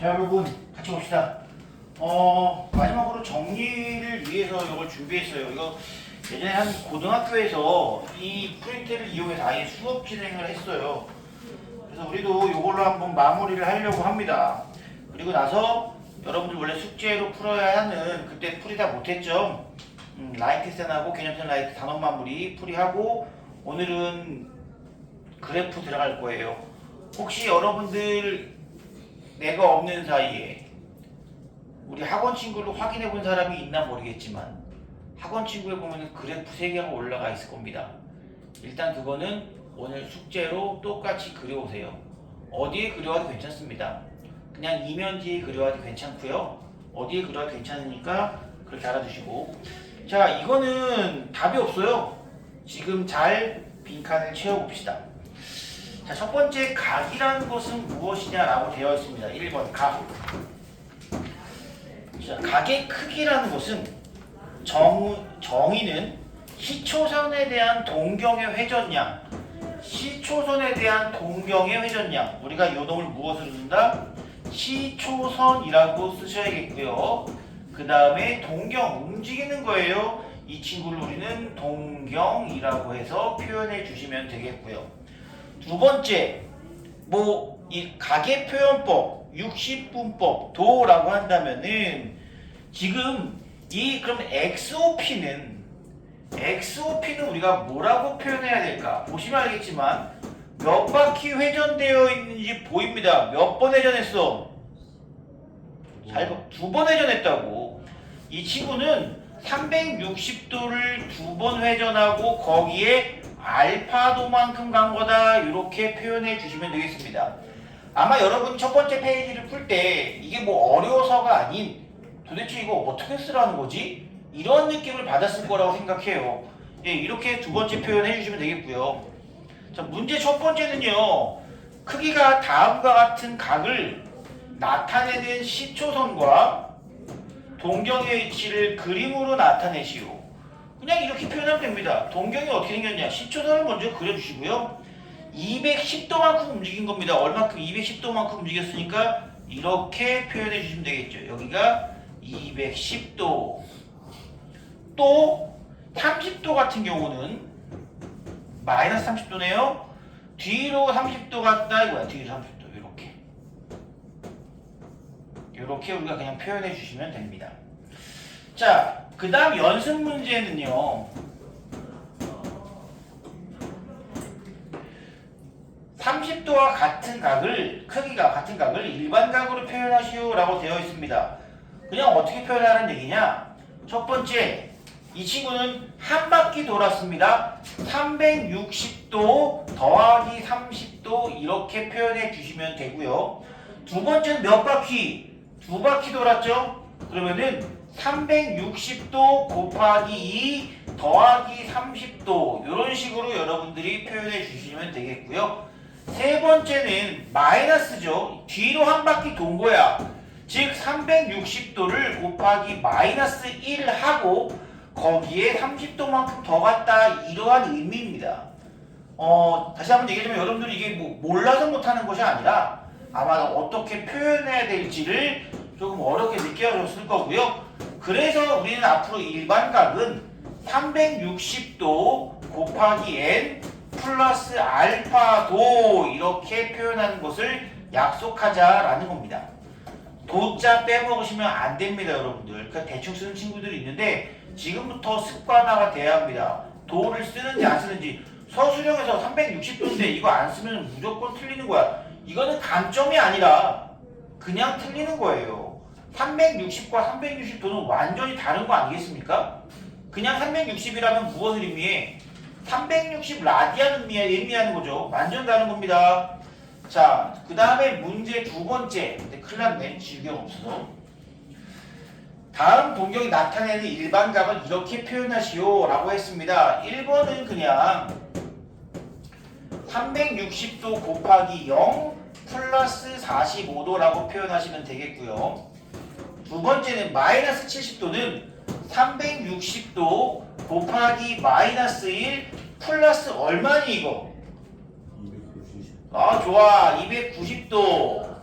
자, 여러분 같이 봅시다. 마지막으로 정리를 위해서 이걸 준비했어요. 이거 예전에 한 고등학교에서 이 프린트를 이용해서 아예 수업 진행을 했어요. 그래서 우리도 이걸로 한번 마무리를 하려고 합니다. 그리고 나서 여러분들 원래 숙제로 풀어야 하는, 그때 풀이 다 못했죠. 라이트센하고 개념선 라이트 단원 마무리 풀이하고, 오늘은 그래프 들어갈 거예요. 혹시 여러분들 내가 없는 사이에 우리 학원 친구를 확인해 본 사람이 있나 모르겠지만, 학원 친구에 보면 그래프 3개가 올라가 있을 겁니다. 일단 그거는 오늘 숙제로 똑같이 그려오세요. 어디에 그려와도 괜찮습니다. 그냥 이면지에 그려와도 괜찮고요. 어디에 그려와도 괜찮으니까 그렇게 알아두시고. 자, 이거는 답이 없어요. 지금 잘 빈칸을 채워봅시다. 자, 첫 번째 각이라는 것은 무엇이냐라고 되어 있습니다. 1번 각. 자, 각의 크기라는 것은 정의는 시초선에 대한 동경의 회전량, 시초선에 대한 동경의 회전량, 우리가 요동을 무엇으로 쓴다? 시초선이라고 쓰셔야겠고요. 그 다음에 동경, 움직이는 거예요. 이 친구를 우리는 동경이라고 해서 표현해 주시면 되겠고요. 두 번째, 이 각의 표현법, 60분법, 도라고 한다면은 지금 그럼 XOP는 우리가 뭐라고 표현해야 될까? 보시면 알겠지만 몇 바퀴 회전되어 있는지 보입니다. 몇 번 회전했어? 잘 봐. 2번 회전했다고. 이 친구는 360도를 2번 회전하고 거기에 알파도만큼 간 거다, 이렇게 표현해 주시면 되겠습니다. 아마 여러분 첫 번째 페이지를 풀 때 이게 뭐 어려워서가 아닌, 도대체 이거 어떻게 쓰라는 거지? 이런 느낌을 받았을 거라고 생각해요. 예, 이렇게 두 번째 표현해 주시면 되겠고요. 자, 문제 첫 번째는요, 크기가 다음과 같은 각을 나타내는 시초선과 동경의 위치를 그림으로 나타내시오. 그냥 이렇게 표현하면 됩니다. 동경이 어떻게 생겼냐? 시초선을 먼저 그려주시고요. 210도만큼 움직인 겁니다. 얼마큼? 210도만큼 움직였으니까 이렇게 표현해 주시면 되겠죠. 여기가 210도. 또 30도 같은 경우는 마이너스 30도네요. 뒤로 30도 갔다 이거야. 뒤로 30도. 이렇게 우리가 그냥 표현해 주시면 됩니다. 자, 그 다음 연습 문제는요, 30도와 같은 각을, 크기가 같은 각을 일반각으로 표현하시오 라고 되어 있습니다. 그냥 어떻게 표현하는 얘기냐? 첫 번째, 이 친구는 한 바퀴 돌았습니다. 360도 더하기 30도 이렇게 표현해 주시면 되고요. 두 번째는 몇 바퀴? 2바퀴 돌았죠? 그러면은 360도 곱하기 2 더하기 30도, 이런 식으로 여러분들이 표현해 주시면 되겠고요. 세 번째는 마이너스죠. 뒤로 한 바퀴 돈 거야. 즉 360도를 곱하기 마이너스 1 하고 거기에 30도만큼 더 갔다, 이러한 의미입니다. 다시 한번 얘기하자면 여러분들이 이게 몰라서 못하는 것이 아니라 아마 어떻게 표현해야 될지를 조금 어렵게 느껴졌을 거고요. 그래서 우리는 앞으로 일반각은 360도 곱하기 n 플러스 알파도, 이렇게 표현하는 것을 약속하자라는 겁니다. 도자 빼먹으시면 안 됩니다, 여러분들. 그러니까 대충 쓰는 친구들이 있는데 지금부터 습관화가 돼야 합니다. 도를 쓰는지 안 쓰는지. 서술형에서 360도인데 이거 안 쓰면 무조건 틀리는 거야. 이거는 감점이 아니라 그냥 틀리는 거예요. 360과 360도는 완전히 다른 거 아니겠습니까? 그냥 360이라면 무엇을 의미해? 360 라디안 의미하는 거죠. 완전 다른 겁니다. 자, 그 다음에 문제 두 번째. 근데 큰일 났네. 지우개가 없어서. 다음 동경이 나타내는 일반각은 이렇게 표현하시오 라고 했습니다. 1번은 그냥 360도 곱하기 0 플러스 45도라고 표현하시면 되겠고요. 두 번째는 마이너스 70도는 360도 곱하기 마이너스 1 플러스 얼마니 이거? 290. 아, 좋아. 290도.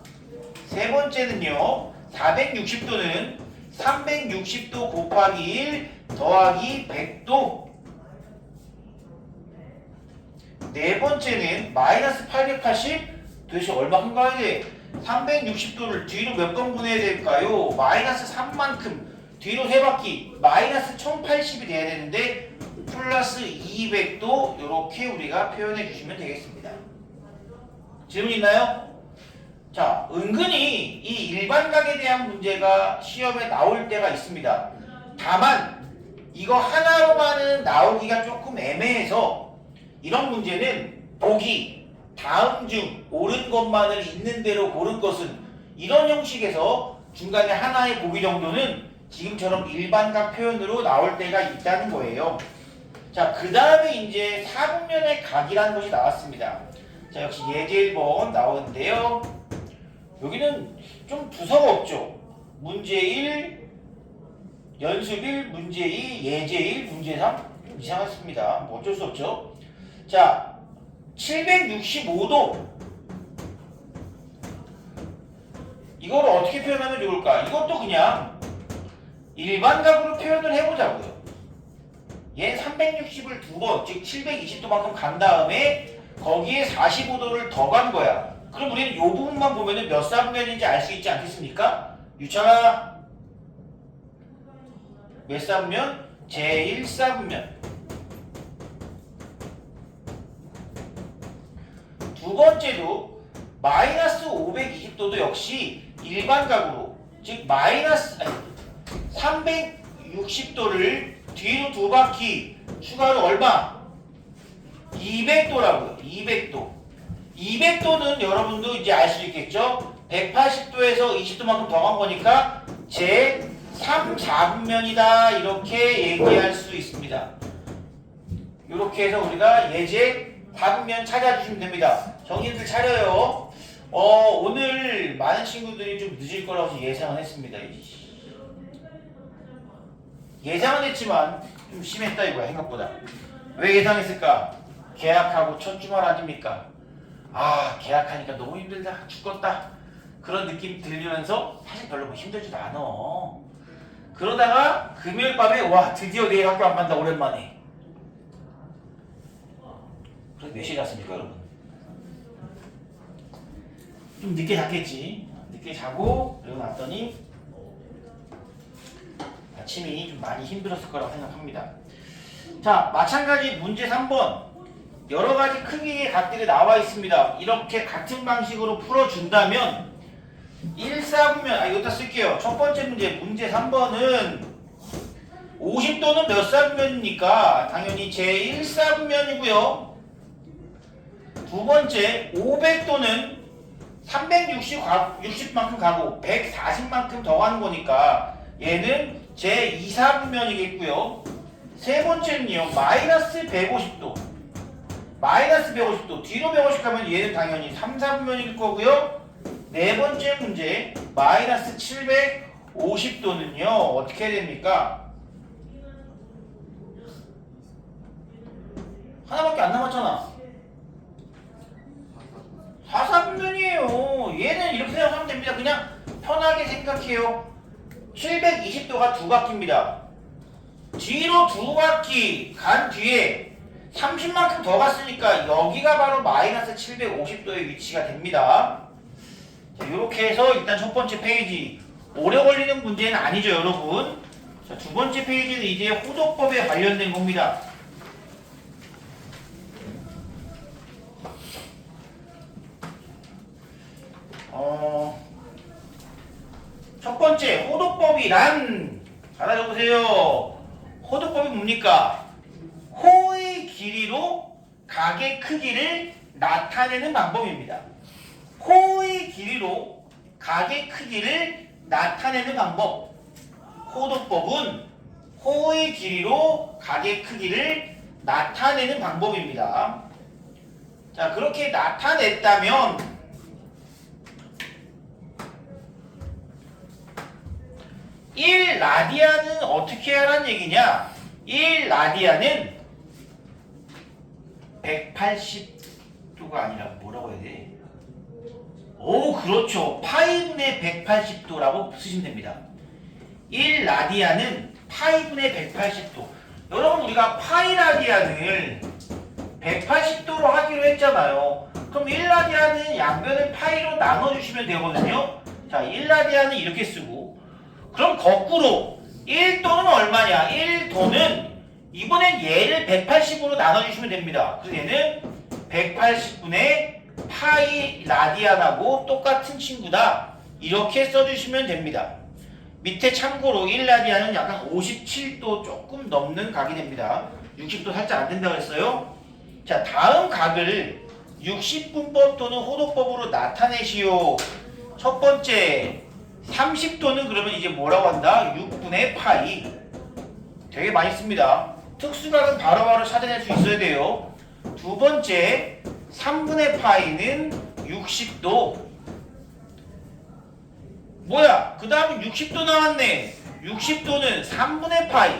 세 번째 번째는요. 460도는 360도 곱하기 1 더하기 100도. 네 번째는 마이너스 880. 도대체 얼마큼 가야 돼? 360도를 뒤로 몇 번 분해야 될까요? 마이너스 3만큼 뒤로 3바퀴 마이너스 1080이 돼야 되는데 플러스 200도 이렇게 우리가 표현해 주시면 되겠습니다. 질문 있나요? 자, 은근히 이 일반각에 대한 문제가 시험에 나올 때가 있습니다. 다만 이거 하나로만은 나오기가 조금 애매해서 이런 문제는 보기, 다음 중 옳은 것만을 있는 대로 고른 것은 이런 형식에서 중간에 하나의 보기 정도는 지금처럼 일반각 표현으로 나올 때가 있다는 거예요. 자, 그 다음에 이제 사분면의 각이라는 것이 나왔습니다. 자, 역시 예제 1번 나오는데요. 여기는 좀 두서가 없죠. 문제 1, 연습 1, 문제 2, 예제 1, 문제 3. 좀 이상했습니다. 뭐 어쩔 수 없죠. 자, 765도. 이걸 어떻게 표현하면 좋을까? 이것도 그냥 일반각으로 표현을 해보자고요. 얘 360을 두 번, 즉 720도만큼 간 다음에 거기에 45도를 더 간 거야. 그럼 우리는 이 부분만 보면은 몇 사분면인지 알 수 있지 않겠습니까? 유창아, 몇 사분면? 제1사분면. 두 번째도 마이너스 520도도 역시 일반각으로, 즉 마이너스 360도를 뒤로 두 바퀴 추가로 얼마? 200도라고요. 200도. 200도는 여러분도 이제 알 수 있겠죠? 180도에서 20도만큼 더 간 거니까 제 3, 4분면이다. 이렇게 얘기할 수 있습니다. 이렇게 해서 우리가 예제 4분면 찾아주시면 됩니다. 정신들 차려요. 오늘 많은 친구들이 좀 늦을 거라고 예상은 했습니다. 예상은 했지만 좀 심했다 이거야, 생각보다. 왜 예상했을까? 계약하고 첫 주말 아닙니까? 아, 계약하니까 너무 힘들다, 죽겠다, 그런 느낌 들리면서 사실 별로 뭐 힘들지도 않아. 그러다가 금요일 밤에 와, 드디어 내일 학교 안 간다, 오랜만에. 그래서 몇 시에 잤습니까, 여러분? 좀 늦게 잤겠지. 늦게 자고 그러고 났더니 아침이 좀 많이 힘들었을 거라고 생각합니다. 자, 마찬가지 문제 3번. 여러 가지 크기의 각들이 나와 있습니다. 이렇게 같은 방식으로 풀어준다면 1사분면, 이것도 쓸게요. 첫 번째 문제 3번은 50도는 몇 사분면입니까? 당연히 제1사분면이고요. 두 번째 500도는 360만큼 가고 140만큼 더 가는 거니까 얘는 제2사분면이겠고요. 세 번째는요, 마이너스 150도. 마이너스 150도. 뒤로 150 가면 얘는 당연히 3, 4분면일 거고요. 네 번째 문제, 마이너스 750도는요, 어떻게 해야 됩니까? 하나밖에 안 남았잖아. 4, 4분면이에요. 얘는 이렇게 생각하면 됩니다. 그냥 편하게 생각해요. 720도가 두 바퀴입니다. 뒤로 두 바퀴 간 뒤에 30만큼 더 갔으니까 여기가 바로 마이너스 750도의 위치가 됩니다. 자, 이렇게 해서 일단 첫 번째 페이지, 오래 걸리는 문제는 아니죠, 여러분. 자, 두 번째 페이지는 이제 호도법에 관련된 겁니다. 첫 번째, 호도법이란, 알아보세요. 호도법이 뭡니까? 호의 길이로 각의 크기를 나타내는 방법입니다. 호의 길이로 각의 크기를 나타내는 방법. 호도법은 호의 길이로 각의 크기를 나타내는 방법입니다. 자, 그렇게 나타냈다면 1라디안은 어떻게 하라는 얘기냐? 1라디안은 180도가 아니라 뭐라고 해야 돼? 오, 그 그렇죠. 파이분의 180도라고 쓰시면 됩니다. 1라디안은 파이분의 180도. 여러분 우리가 파이 라디안을 180도로 하기로 했잖아요. 그럼 1라디안은 양변을 파이로 나눠주시면 되거든요. 자, 1라디안은 이렇게 쓰고, 그럼 거꾸로 1도는 얼마냐? 1도는 이번엔 얘를 180으로 나눠주시면 됩니다. 그래서 얘는 180분의 파이 라디안하고 똑같은 친구다. 이렇게 써주시면 됩니다. 밑에 참고로 1라디안은 약간 57도 조금 넘는 각이 됩니다. 60도 살짝 안 된다고 했어요. 자, 다음 각을 60분법 또는 호도법으로 나타내시오. 첫 번째, 30도는 그러면 이제 뭐라고 한다? 6분의 파이. 되게 많이 씁니다. 특수각은 바로바로 찾아낼 수 있어야 돼요. 두 번째, 3분의 파이는 60도. 뭐야? 그 다음에 60도 나왔네. 60도는 3분의 파이.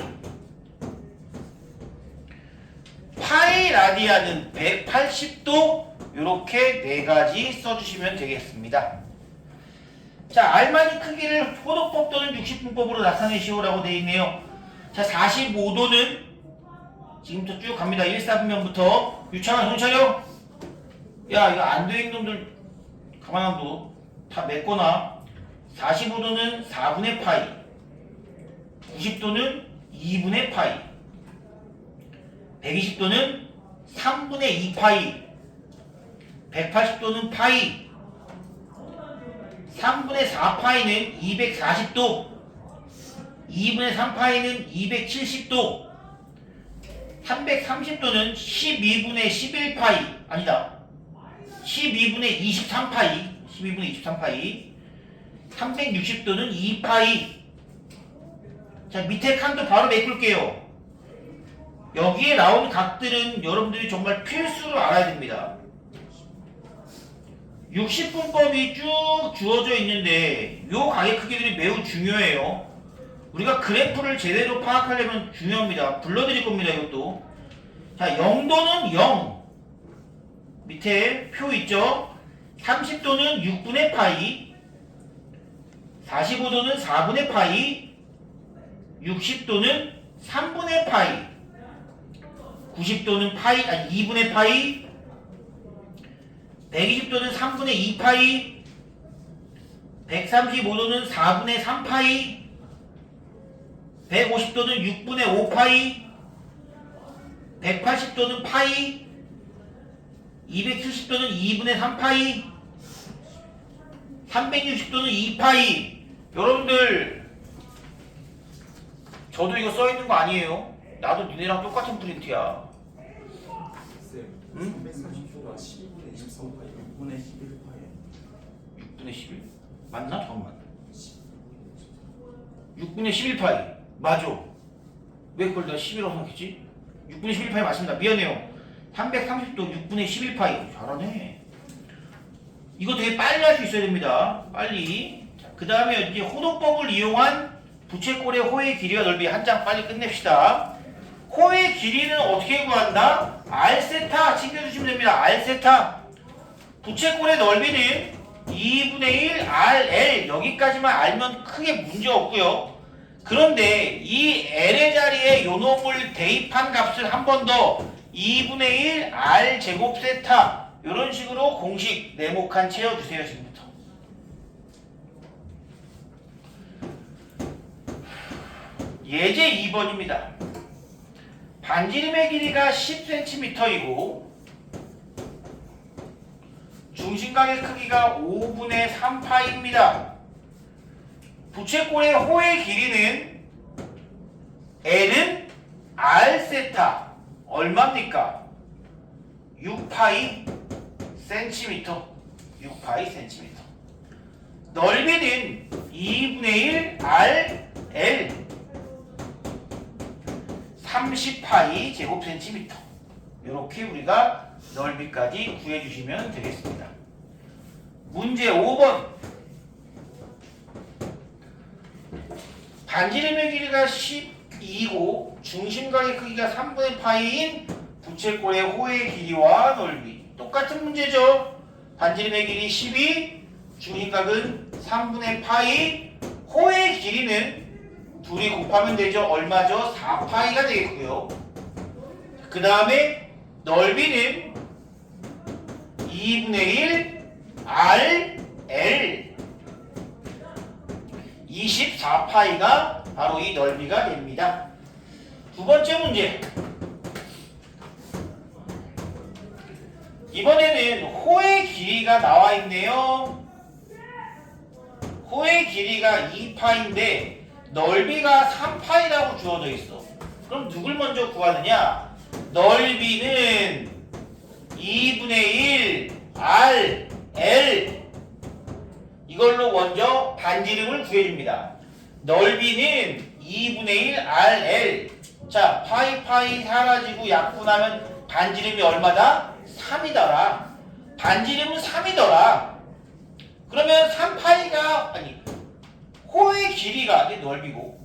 파이 라디안은 180도. 이렇게 네 가지 써주시면 되겠습니다. 자, 알맞은 크기를 호도법 또는 60분법으로 나타내시오라고 되어 있네요. 자, 45도는 지금부터 쭉 갑니다. 1, 4분면부터 유창한 정차려. 야, 이거 안 되는 놈들 가만 안 둬. 다 메거나. 45도는 4분의 파이, 90도는 2분의 파이, 120도는 3분의 2파이, 180도는 파이, 3분의 4파이는 240도, 2분의 3파이는 270도, 330도는 12분의 11파이, 아니다, 12분의 23파이, 12분의 23파이, 360도는 2파이. 자, 밑에 칸도 바로 메꿀게요. 여기에 나온 각들은 여러분들이 정말 필수로 알아야 됩니다. 60분법이 쭉 주어져 있는데 이 각의 크기들이 매우 중요해요. 우리가 그래프를 제대로 파악하려면 중요합니다. 불러드릴 겁니다. 이것도. 자, 0도는 0. 밑에 표 있죠? 30도는 6분의 파이, 45도는 4분의 파이, 60도는 3분의 파이, 90도는 파이, 2분의 파이, 120도는 3분의 2파이, 135도는 4분의 3파이, 150도는 6분의 5파이, 180도는 파이, 270도는 2분의 3파이, 360도는 2파이. 여러분들 저도 이거 써있는 거 아니에요? 나도 니네랑 똑같은 프린트야. 응? 330도가 12분의 23파이, 6분의 11파이. 6분의 11? 맞나? 잠깐만. 6분의 11파이 맞아. 왜 그걸 내가 11이라고 생각했지? 6분의 11파이 맞습니다. 미안해요. 330도 6분의 11파이. 잘하네. 이거 되게 빨리 할 수 있어야 됩니다. 빨리. 그 다음에 이제 호도법을 이용한 부채꼴의 호의 길이와 넓이 한 장 빨리 끝냅시다. 호의 길이는 어떻게 구한다? R세타 챙겨주시면 됩니다. R세타. 부채꼴의 넓이는 2분의 1 RL. 여기까지만 알면 크게 문제 없고요. 그런데 이 L의 자리에 요 놈을 대입한 값을 한 번 더 2분의 1 R 제곱 세타. 이런 식으로 공식 네모칸 채워주세요. 지금부터. 예제 2번입니다. 반지름의 길이가 10cm이고 중심각의 크기가 5분의 3파입니다. 부채꼴의 호의 길이는 L은 R세타 얼마입니까? 6파이 센티미터. 6파이 센티미터. 넓이는 2분의 1 RL 30파이 제곱 센티미터. 이렇게 우리가 넓이까지 구해주시면 되겠습니다. 문제 5번. 반지름의 길이가 12고 중심각의 크기가 3분의 파이인 부채꼴의 호의 길이와 넓이. 똑같은 문제죠. 반지름의 길이 12, 중심각은 3분의 파이, 호의 길이는 둘이 곱하면 되죠. 얼마죠? 4파이가 되겠고요. 그 다음에 넓이는 2분의 1 R, L 24파이가 바로 이 넓이가 됩니다. 두 번째 문제. 이번에는 호의 길이가 나와 있네요. 호의 길이가 2파인데 넓이가 3파이라고 주어져 있어. 그럼 누굴 먼저 구하느냐? 넓이는 2분의 1 R, L 이걸로 먼저 반지름을 구해줍니다. 넓이는 2분의 1 R, L. 자, 파이 사라지고 약분하면 반지름이 얼마다? 3이더라. 반지름은 3이더라. 그러면 3파이가 아니 호의 길이가 넓이고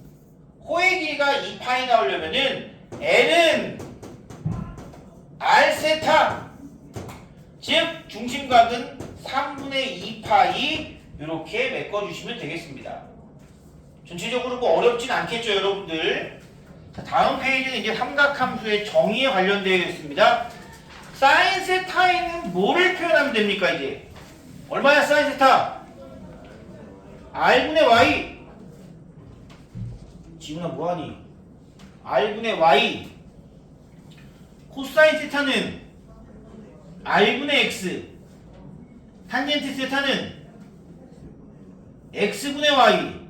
호의 길이가 2파이 나오려면은 L은 R 세타 즉 중심각은 3분의 2파이 이렇게 메꿔주시면 되겠습니다. 전체적으로 뭐 어렵진 않겠죠 여러분들. 자, 다음 페이지는 이제 삼각함수의 정의에 관련되어 있습니다. 사인 세타에는 뭐를 표현하면 됩니까 이제? 얼마야 사인 세타? R분의 Y. 지훈아 뭐하니? R분의 Y. 코사인 세타는 R분의 X. 탄젠트 세타는 X분의 Y.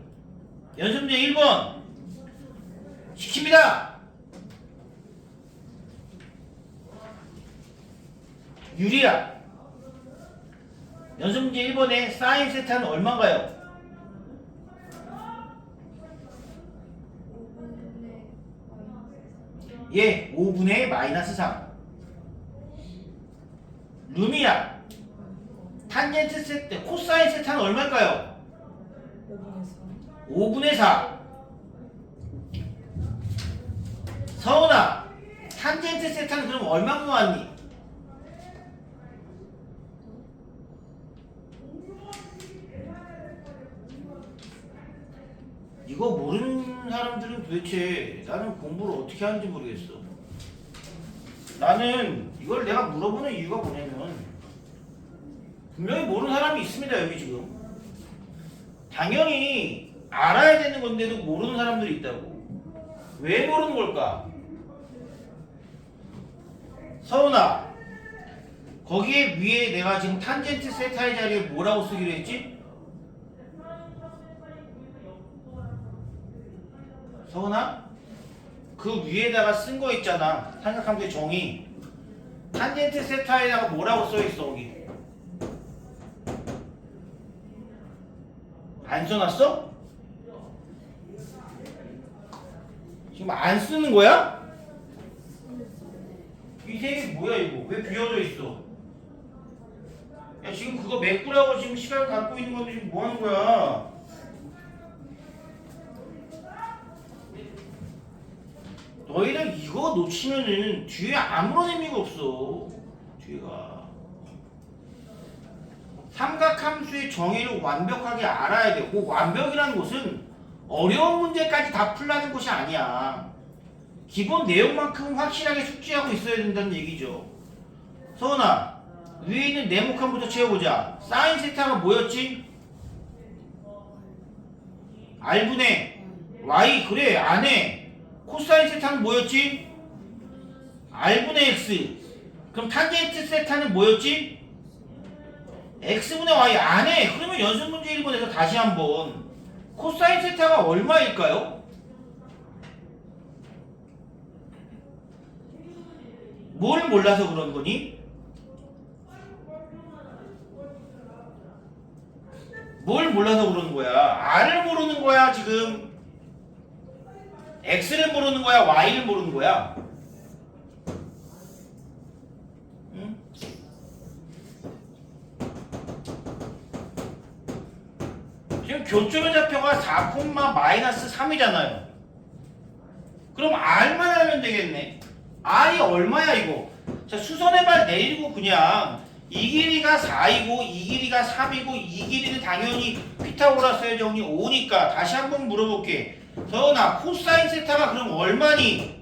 연습문제 1번 시킵니다. 유리야. 연습문제 1번에 사인 세타는 얼마인가요? 예, 5분의 마이너스 3. 루미야. 탄젠트 세타, 코사인 세타는 얼마일까요? 5분의 4. 서은아, 탄젠트 세타는 그럼 얼마 모았니? 이거 모르는 사람들은 도대체 나는 공부를 어떻게 하는지 모르겠어. 나는 이걸 내가 물어보는 이유가 뭐냐면 분명히 모르는 사람이 있습니다 여기 지금. 당연히 알아야 되는 건데도 모르는 사람들이 있다고. 왜 모르는 걸까? 서은아, 거기에 위에 내가 지금 탄젠트 세타의 자리에 뭐라고 쓰기로 했지? 서은아? 그 위에다가 쓴 거 있잖아. 삼각함수의 정의. 탄젠트 세타에다가 뭐라고 써있어 거기? 안 써놨어? 지금 안 쓰는 거야? 이 색이 뭐야 이거? 왜 비어져 있어? 야 지금 그거 메꾸라고 지금 시간을 갖고 있는 건데 지금 뭐 하는 거야? 너희들 이거 놓치면은 뒤에 아무런 의미가 없어. 뒤가 삼각함수의 정의를 완벽하게 알아야 되고, 완벽이라는 것은 어려운 문제까지 다 풀라는 것이 아니야. 기본 내용만큼 확실하게 숙지하고 있어야 된다는 얘기죠. 서은아, 위에 있는 네모칸부터 채워보자. 사인 세타가 뭐였지? R분의 Y. 그래, 안에 코사인 세타는 뭐였지? R분의 X. 그럼 탄젠트 세타는 뭐였지? X분의 Y. 안에. 그러면 연습문제 1번에서 다시 한번 코사인 세타가 얼마일까요? 뭘 몰라서 그런 거니? 뭘 몰라서 그러는 거야? R을 모르는 거야 지금? X를 모르는 거야? Y를 모르는 거야? 응? 지금 교점의 좌표가 4,-3이잖아요. 그럼 R만 알면 되겠네. R이 얼마야 이거? 자, 수선의 발 내리고 그냥 이 길이가 4이고 이 길이가 3이고 이 길이는 당연히 피타고라스의 정리 5니까 다시 한번 물어볼게. 서연아, 코사인 세타가 그럼 얼마니?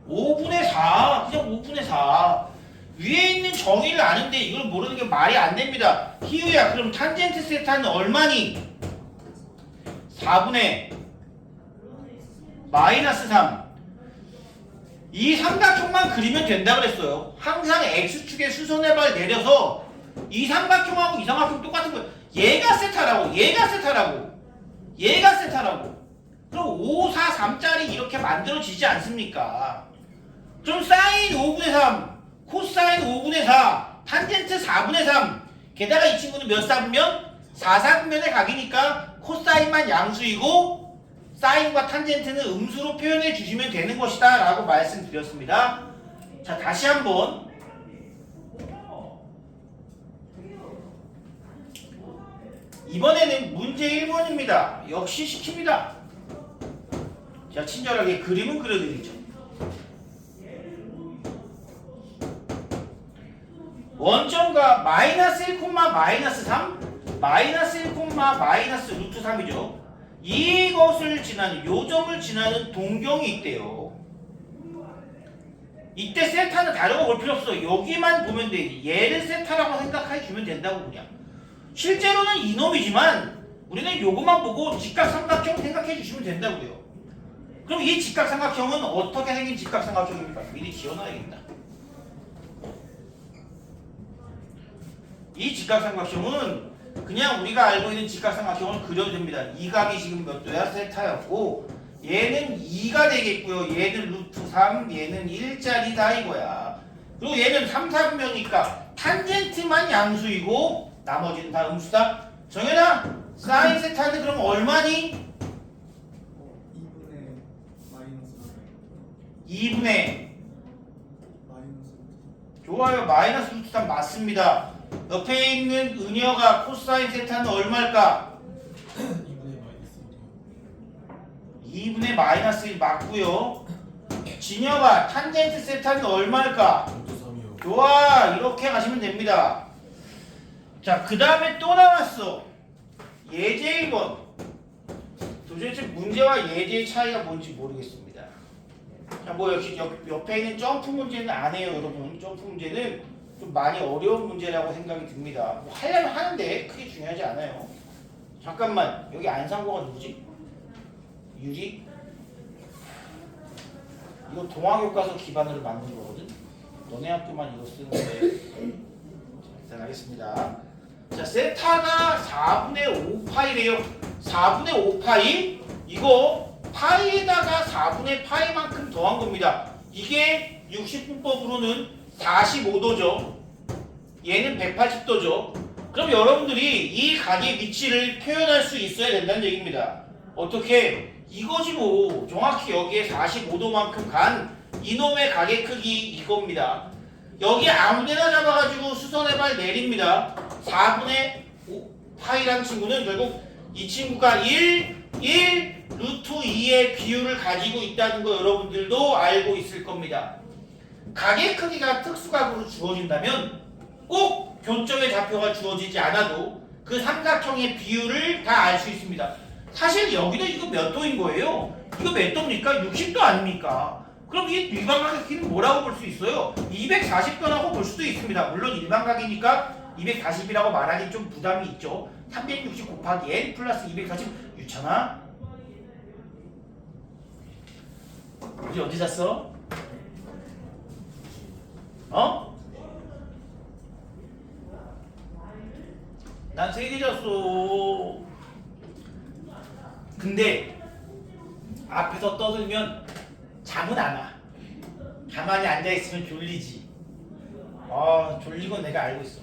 5분의 4. 그냥 5분의 4. 위에 있는 정의를 아는데 이걸 모르는 게 말이 안 됩니다. 희우야, 그럼 탄젠트 세타는 얼마니? 4분의 마이너스 3. 이 삼각형만 그리면 된다 그랬어요. 항상 X축에 수선의 발 내려서 이 삼각형하고 이 삼각형 똑같은 거예요. 얘가 세타라고, 얘가 세타라고, 얘가 세타라고. 그럼 5, 4, 3짜리 이렇게 만들어지지 않습니까? 그럼 사인 5분의 3, 코사인 5분의 4, 탄젠트 4분의 3. 게다가 이 친구는 몇 사분면? 4사분면의 각이니까 코사인만 양수이고 사인과 탄젠트는 음수로 표현해 주시면 되는 것이다 라고 말씀드렸습니다. 자, 다시 한번 이번에는 문제 1번입니다. 역시 시킵니다. 자, 친절하게 그림은 그려드리죠. 원점과 마이너스 1, 마이너스 3, 마이너스 1, 마이너스 루트 3이죠. 이것을 지나는, 요점을 지나는 동경이 있대요. 이때 세타는 다르고 볼 필요 없어. 여기만 보면 돼. 얘를 세타라고 생각해 주면 된다고 그냥. 실제로는 이놈이지만 우리는 요것만 보고 직각삼각형 생각해 주시면 된다고요. 그럼 이 직각삼각형은 어떻게 생긴 직각삼각형입니까? 미리 지어놔야겠다. 이 직각삼각형은 그냥 우리가 알고 있는 직각삼각형을 그려도 됩니다. 이 각이 지금 몇 도야? 세타였고 얘는 2가 되겠고요. 얘는 루트 3, 얘는 1짜리다 이거야. 그리고 얘는 3, 4분면이니까 탄젠트만 양수이고 나머지는 다 음수다. 정현아, 사인 세타는 그럼 얼마니? 2분의 마이너스 2분의 마이너스 좋아요. 마이너스 루트 3 맞습니다. 옆에 있는 은여가 코사인 세타는 얼마일까? 2분의 마이너스 1 맞고요. 진여가 탄젠트 세타는 얼마일까? 좋아, 이렇게 가시면 됩니다. 자, 그 다음에 또 나왔어. 예제 1번. 도대체 문제와 예제의 차이가 뭔지 모르겠습니다. 자, 뭐 역시 옆에 있는 점프 문제는 안 해요, 여러분. 점프 문제는 좀 많이 어려운 문제라고 생각이 듭니다. 뭐 하려면 하는데 크게 중요하지 않아요. 잠깐만, 여기 안상고가 누구지? 유리? 이거 동아교과서 기반으로 만든 거거든? 너네 학교만 이거 쓰는데. 자, 일단 하겠습니다. 자, 세타가 4분의 5파이래요. 4분의 5파이? 이거 파이에다가 4분의 파이만큼 더한 겁니다. 이게 60분법으로는 45도죠. 얘는 180도죠. 그럼 여러분들이 이 각의 위치를 표현할 수 있어야 된다는 얘기입니다. 어떻게? 이거지 뭐. 정확히 여기에 45도만큼 간 이놈의 각의 크기 이겁니다. 여기 아무데나 잡아가지고 수선의 발 내립니다. 4분의 5 파이라는 친구는 결국 이 친구가 1 루트 2의 비율을 가지고 있다는 거 여러분들도 알고 있을 겁니다. 각의 크기가 특수각으로 주어진다면 꼭 교점의 좌표가 주어지지 않아도 그 삼각형의 비율을 다 알 수 있습니다. 사실 여기도 이거 몇 도인 거예요? 이거 몇 도입니까? 60도 아닙니까? 그럼 이 일반각의 크기는 뭐라고 볼 수 있어요? 240도라고 볼 수도 있습니다. 물론 일반각이니까 240이라고 말하기 좀 부담이 있죠. 360 곱하기 n 플러스 240 유찬아? 우리 어디 잤어? 어? 난 3개 잤어. 근데 앞에서 떠들면 잠은 안 와. 가만히 앉아있으면 졸리지. 졸린 건 내가 알고 있어.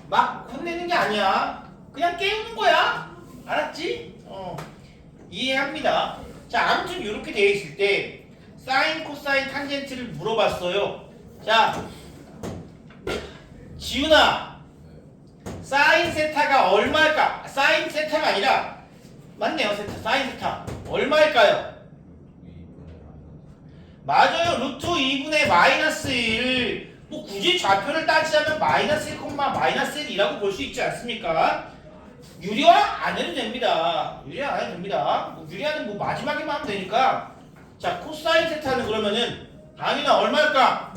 막 혼내는 게 아니야. 그냥 깨우는 거야. 알았지? 이해합니다. 자, 아무튼 이렇게 되어 있을 때 사인, 코사인, 탄젠트를 물어봤어요. 자, 지훈아, 사인 세타가 얼마일까? 사인 세타가 아니라 맞네요. 세타, 사인 세타 얼마일까요? 맞아요. 루트 2분의 마이너스 1. 뭐 굳이 좌표를 따지자면 마이너스 1, 마이너스 1이라고 볼 수 있지 않습니까? 유리화 안 해도 됩니다. 유리화 안 해도 됩니다. 뭐 유리화는 뭐 마지막에만 하면 되니까. 자, 코사인 세타는 그러면은 당연히 얼마일까?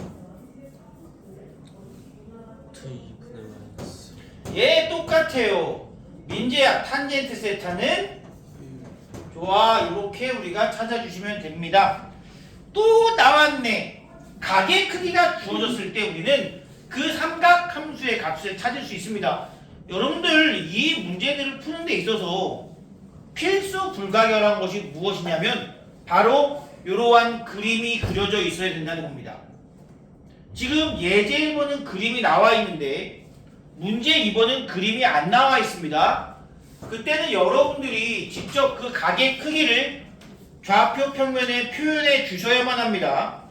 루트 2분의 마이너스 얘 똑같아요. 민재야, 탄젠트 세타는 좋아. 이렇게 우리가 찾아주시면 됩니다. 또 나왔네. 각의 크기가 주어졌을 때 우리는 그 삼각 함수의 값을 찾을 수 있습니다. 여러분들 이 문제들을 푸는 데 있어서 필수 불가결한 것이 무엇이냐면 바로 이러한 그림이 그려져 있어야 된다는 겁니다. 지금 예제 1번은 그림이 나와 있는데 문제 2번은 그림이 안 나와 있습니다. 그때는 여러분들이 직접 그 각의 크기를 좌표 평면에 표현해 주셔야만 합니다.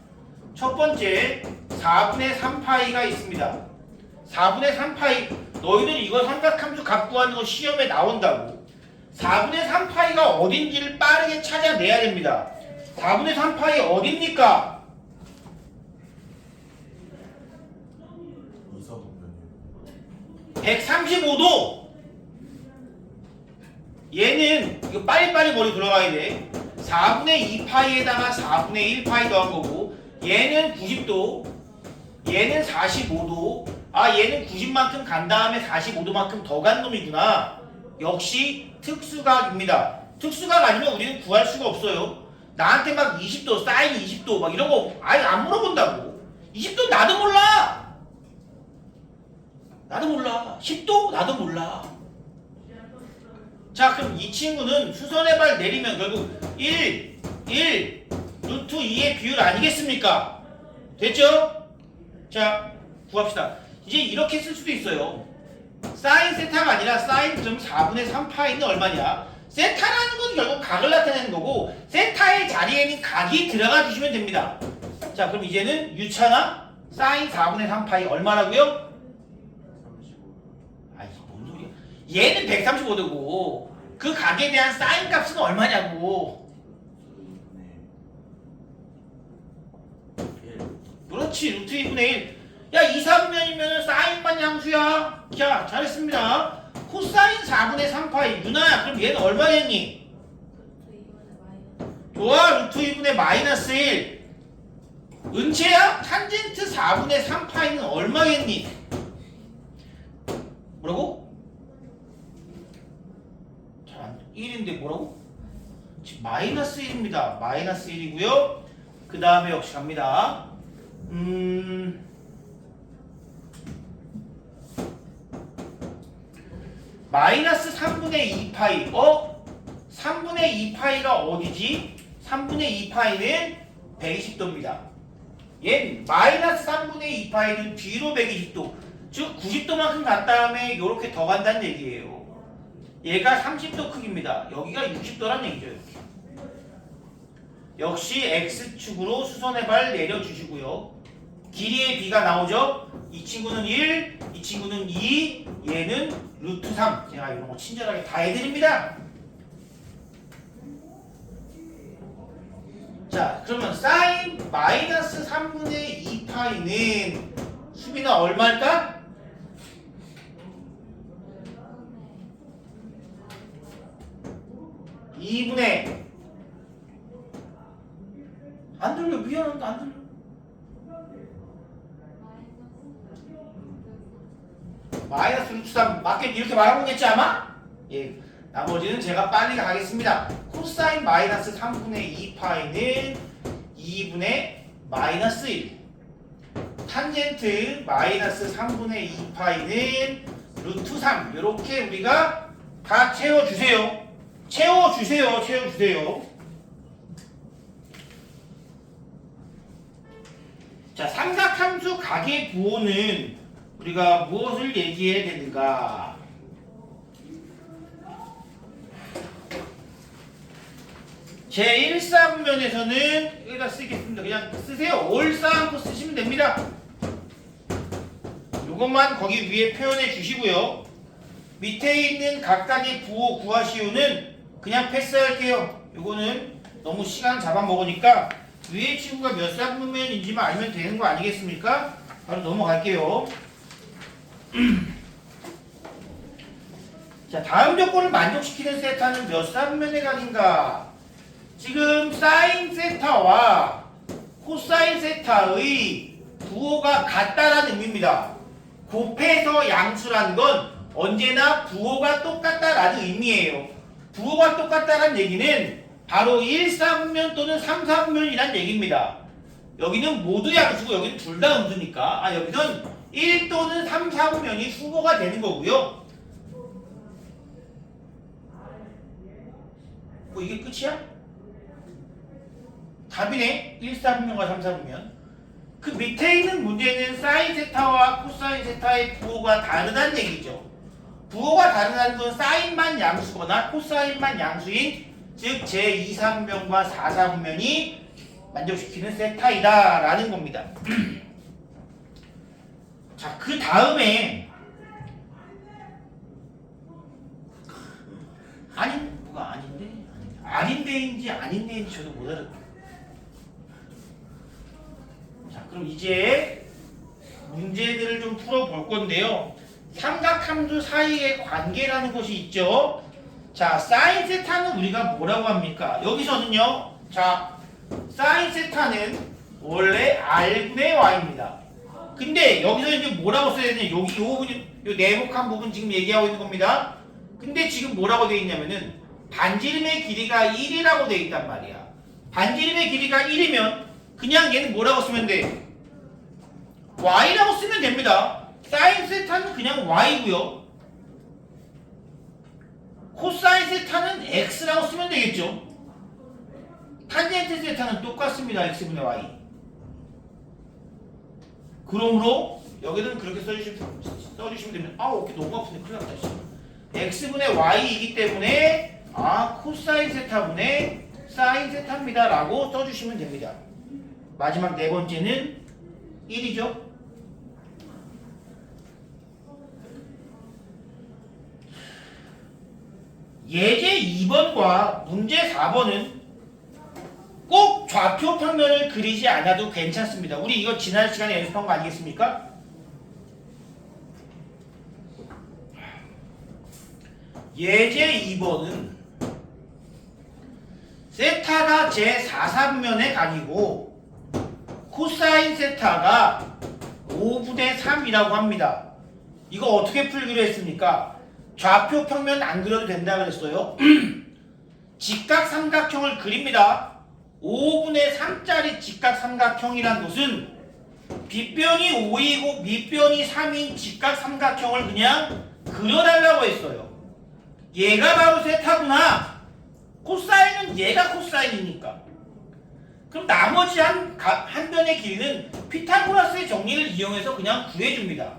첫 번째 4분의 3파이가 있습니다. 4분의 3파이 너희들 이거 삼각함수 값 구하는 거 시험에 나온다고. 4분의 3파이가 어딘지를 빠르게 찾아내야 됩니다. 4분의 3파이 어딥니까? 135도. 얘는 이거 빨리빨리 머리 돌아가야 돼. 4분의 2파이에다가 4분의 1파이 더한 거고 얘는 90도, 얘는 45도. 아, 얘는 90만큼 간 다음에 45도만큼 더 간 놈이구나. 역시 특수각입니다. 특수각 아니면 우리는 구할 수가 없어요. 나한테 막 20도, 사인 20도 막 이런 거 아예 안 물어본다고. 20도 나도 몰라. 나도 몰라. 10도 나도 몰라. 자, 그럼 이 친구는 수선의 발 내리면 결국 1 루트 2의 비율 아니겠습니까? 됐죠? 자, 구합시다. 이제 이렇게 쓸 수도 있어요. 사인 세타가 아니라 사인 점 4분의 3파이는 얼마냐? 세타라는 건 결국 각을 나타내는 거고 세타의 자리에는 각이 들어가 주시면 됩니다. 자, 그럼 이제는 유차나 사인 4분의 3파이 얼마라고요? 35도. 아이, 뭔 소리야? 얘는 135도고 그 각에 대한 사인 값은 얼마냐고. 그렇지, 루트 2분의 1. 야, 2, 3면이면 사인만 양수야. 자, 잘했습니다. 코사인 4분의 3파이. 유나야, 그럼 얘는 얼마겠니? 좋아, 루트 2분의 마이너스 1. 은채야, 탄젠트 4분의 3파이는 얼마겠니? 뭐라고? 잘 안, 1인데 뭐라고? 지금 마이너스 1입니다. 마이너스 1이고요. 그 다음에 역시 갑니다. 마이너스 3분의 2파이. 3분의 2파이가 어디지? 3분의 2파이는 120도입니다. 얘는 마이너스 3분의 2파이는 뒤로 120도. 즉 90도만큼 간 다음에 이렇게 더 간다는 얘기예요. 얘가 30도 크기입니다. 여기가 60도란 얘기죠. 이렇게. 역시 X축으로 수선의 발 내려주시고요. 길이의 B가 나오죠? 이 친구는 1, 이 친구는 2, 얘는 루트 3. 제가 이런 거 친절하게 다 해드립니다. 자, 그러면 사인 마이너스 3분의 2파이는 수비는 얼마일까? (2분의) 안 들려. 미안한데 안 들려. 마이너스 루트 3 맞게 이렇게 말하고 있겠지 아마? 예. 나머지는 제가 빨리 가겠습니다. 코사인 마이너스 3분의 2파이는 2분의 마이너스 1. 탄젠트 마이너스 3분의 2파이는 루트 3. 이렇게 우리가 다 채워주세요. 채워주세요. 자, 삼각함수 각의 부호는 우리가 무엇을 얘기해야 되는가? 제1사분면에서는 여기다 쓰겠습니다. 그냥 쓰세요. 올싸안고 쓰시면 됩니다. 이것만 거기 위에 표현해 주시고요. 밑에 있는 각각의 부호 구하시오는 그냥 패스할게요. 이거는 너무 시간 잡아먹으니까 위에 친구가 몇 사분면인지만 알면 되는 거 아니겠습니까? 바로 넘어갈게요. 자, 다음 조건을 만족시키는 세타는 몇 삼면의 각인가? 지금 사인 세타와 코사인 세타의 부호가 같다라는 의미입니다. 곱해서 양수라는 건 언제나 부호가 똑같다라는 의미예요. 부호가 똑같다라는 얘기는 바로 1사분면 또는 3사분면이란 얘기입니다. 여기는 모두 양수고 여기는 둘 다 음수니까 여기선 1 또는 3사분면이 수거가 되는 거고요. 뭐 이게 끝이야? 답이네. 1사분면과 3사분면. 그 밑에 있는 문제는 사인 세타와 코사인 세타의 부호가 다르다는 얘기죠. 부호가 다르다는 건 사인만 양수거나 코사인만 양수인 즉 제2사분면과 4사분면이 만족시키는 세타이다 라는 겁니다. 자, 그 다음에 뭐가 아닌데인지 아닌데인지 저도 못 알아요. 자, 그럼 이제 문제들을 좀 풀어볼 건데요. 삼각함수 사이의 관계라는 것이 있죠. 자, 사인 세타는 우리가 뭐라고 합니까? 여기서는요. 자, 사인 세타는 원래 R분의 Y입니다. 근데 여기서 이제 뭐라고 써야 되냐? 여기 이 부분, 이 네모칸 부분 지금 얘기하고 있는 겁니다. 근데 지금 뭐라고 되어 있냐면은 반지름의 길이가 1이라고 되어 있단 말이야. 반지름의 길이가 1이면 그냥 얘는 뭐라고 쓰면 돼? Y라고 쓰면 됩니다. 사인 세타는 그냥 Y고요. 코사인 세타는 X라고 쓰면 되겠죠. 탄젠트 세타는 똑같습니다. X분의 Y. 그러므로 여기는 그렇게 써주시면 됩니다. 어깨 너무 아프네. 큰일 났다. X분의 Y이기 때문에 코사인 세타분의 사인 세타입니다 라고 써주시면 됩니다. 마지막 네 번째는 1이죠. 예제 2번과 문제 4번은 꼭 좌표 평면을 그리지 않아도 괜찮습니다. 우리 이거 지난 시간에 연습한 거 아니겠습니까? 예제 2번은 세타가 제4사분면의 각이고 코사인 세타가 5분의 3이라고 합니다. 이거 어떻게 풀기로 했습니까? 좌표 평면 안 그려도 된다고 그랬어요. 직각삼각형을 그립니다. 5분의 3짜리 직각삼각형이란 것은 빗변이 5이고 밑변이 3인 직각삼각형을 그냥 그려달라고 했어요. 얘가 바로 세타구나. 코사인은 얘가 코사인이니까. 그럼 나머지 한 변의 길이는 피타고라스의 정리를 이용해서 그냥 구해줍니다.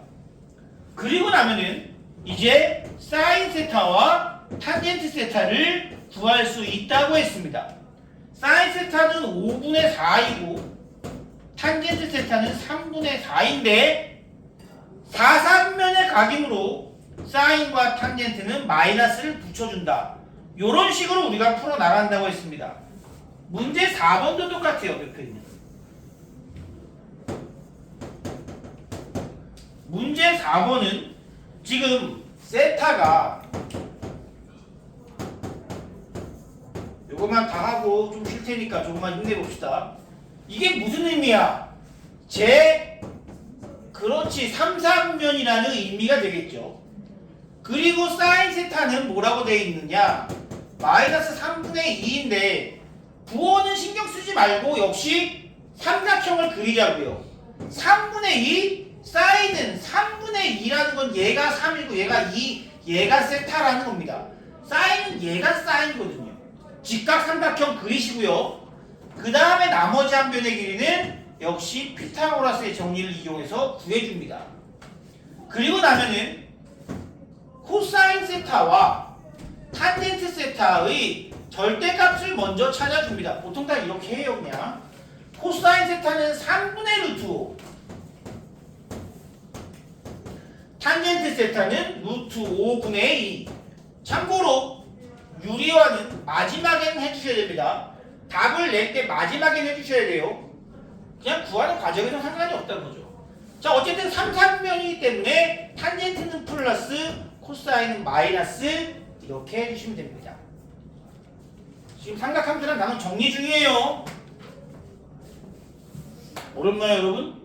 그리고 나면은 이제 사인 세타와 탄젠트 세타를 구할 수 있다고 했습니다. 사인 세타는 5분의 4이고 탄젠트 세타는 3분의 4인데 4사분면의 각이므로 사인과 탄젠트는 마이너스를 붙여준다. 이런 식으로 우리가 풀어나간다고 했습니다. 문제 4번도 똑같아요. 옆에 있는. 문제 4번은 지금 세타가 요것만 다 하고 좀 쉴 테니까 조금만 힘내봅시다. 이게 무슨 의미야? 그렇지 3사분면이라는 의미가 되겠죠. 그리고 사인 세타는 뭐라고 되어 있느냐? 마이너스 3분의 2인데 부호는 신경 쓰지 말고 역시 삼각형을 그리자고요. 3분의 2 사인은 3분의 2라는 건 얘가 3이고 얘가 2, 얘가 세타라는 겁니다. 사인은 얘가 사인이거든요. 직각삼각형 그리시고요. 그 다음에 나머지 한 변의 길이는 역시 피타고라스의 정리를 이용해서 구해줍니다. 그리고 나면은 코사인 세타와 탄젠트 세타의 절대값을 먼저 찾아줍니다. 보통 다 이렇게 해요. 그냥 코사인 세타는 3분의 루트 5, 탄젠트 세타는 루트 5분의 2. 참고로 유리화는 마지막에는 해주셔야 됩니다. 답을 낼 때 마지막에는 해주셔야 돼요. 그냥 구하는 과정에서 상관이 없다는 거죠. 자, 어쨌든 삼삼면이기 때문에 탄젠트는 플러스 코사인은 마이너스 이렇게 해주시면 됩니다. 지금 삼각함수란 단어 정리 중이에요. 어렵나요, 여러분?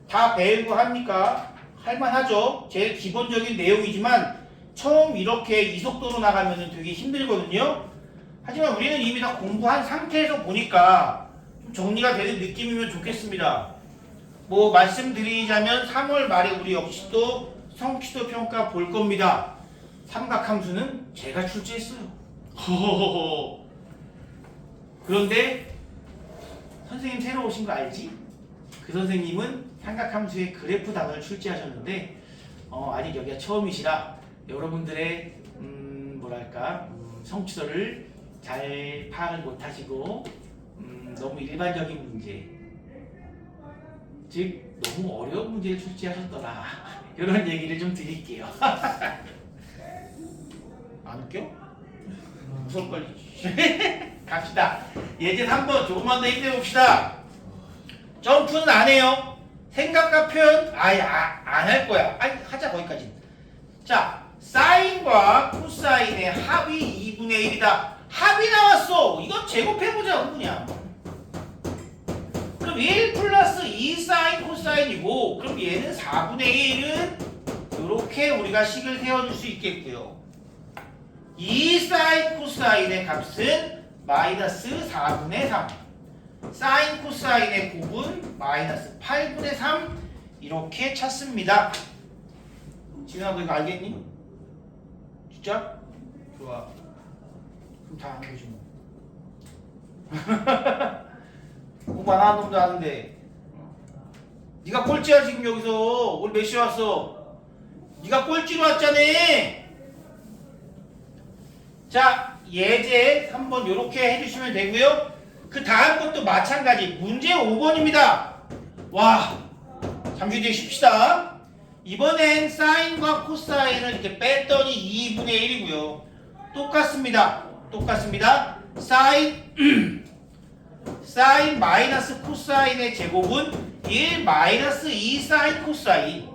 다 배우고 합니까? 할만하죠. 제일 기본적인 내용이지만 처음 이렇게 이 속도로 나가면 되게 힘들거든요. 하지만 우리는 이미 다 공부한 상태에서 보니까 좀 정리가 되는 느낌이면 좋겠습니다. 뭐 말씀드리자면 3월 말에 우리 역시 또 성취도 평가 볼 겁니다. 삼각함수는 제가 출제했어요. 허허허허. 그런데 선생님 새로 오신 거 알지? 그 선생님은 삼각함수의 그래프 단어를 출제하셨는데 아직 여기가 처음이시라 여러분들의 뭐랄까 성취도를 잘 파악을 못하시고 너무 일반적인 문제, 즉 너무 어려운 문제를 출제하셨더라 이런 얘기를 좀 드릴게요. 안 웃겨? 무섭걸리지. 갑시다. 예제 3번 조금만 더 힘내봅시다. 점프는 안 해요. 생각과 표현 아예 안 할 거야. 아니 하자 거기까지. 자, 사인과 코사인의 합이 2분의 1이다. 합이 나왔어. 이건 제곱해보자 그냥. 그럼 1 플러스 2 사인 코사인이고 그럼 얘는 4분의 1은 이렇게 우리가 식을 세워줄 수 있겠고요. 2 사인 코사인의 값은 마이너스 4분의 3. 사인 코사인의 곱은 마이너스 8분의 3 이렇게 찾습니다. 지훈아 너 이거 알겠니? 진짜? 좋아. 그럼 다 아는 거지 뭐. 공부 안 하는 놈도 아는데 네가 꼴찌야 지금 여기서. 오늘 몇 시에 왔어? 네가 꼴찌로 왔잖아. 자, 예제 3번 요렇게 해주시면 되고요. 그 다음 것도 마찬가지. 문제 5번입니다. 와, 잠시 뒤에 쉽시다. 이번엔 사인과 코사인을 이렇게 뺐더니 2분의 1이고요. 똑같습니다. 사인 마이너스 코사인의 제곱은 1 마이너스 2 사인 코사인.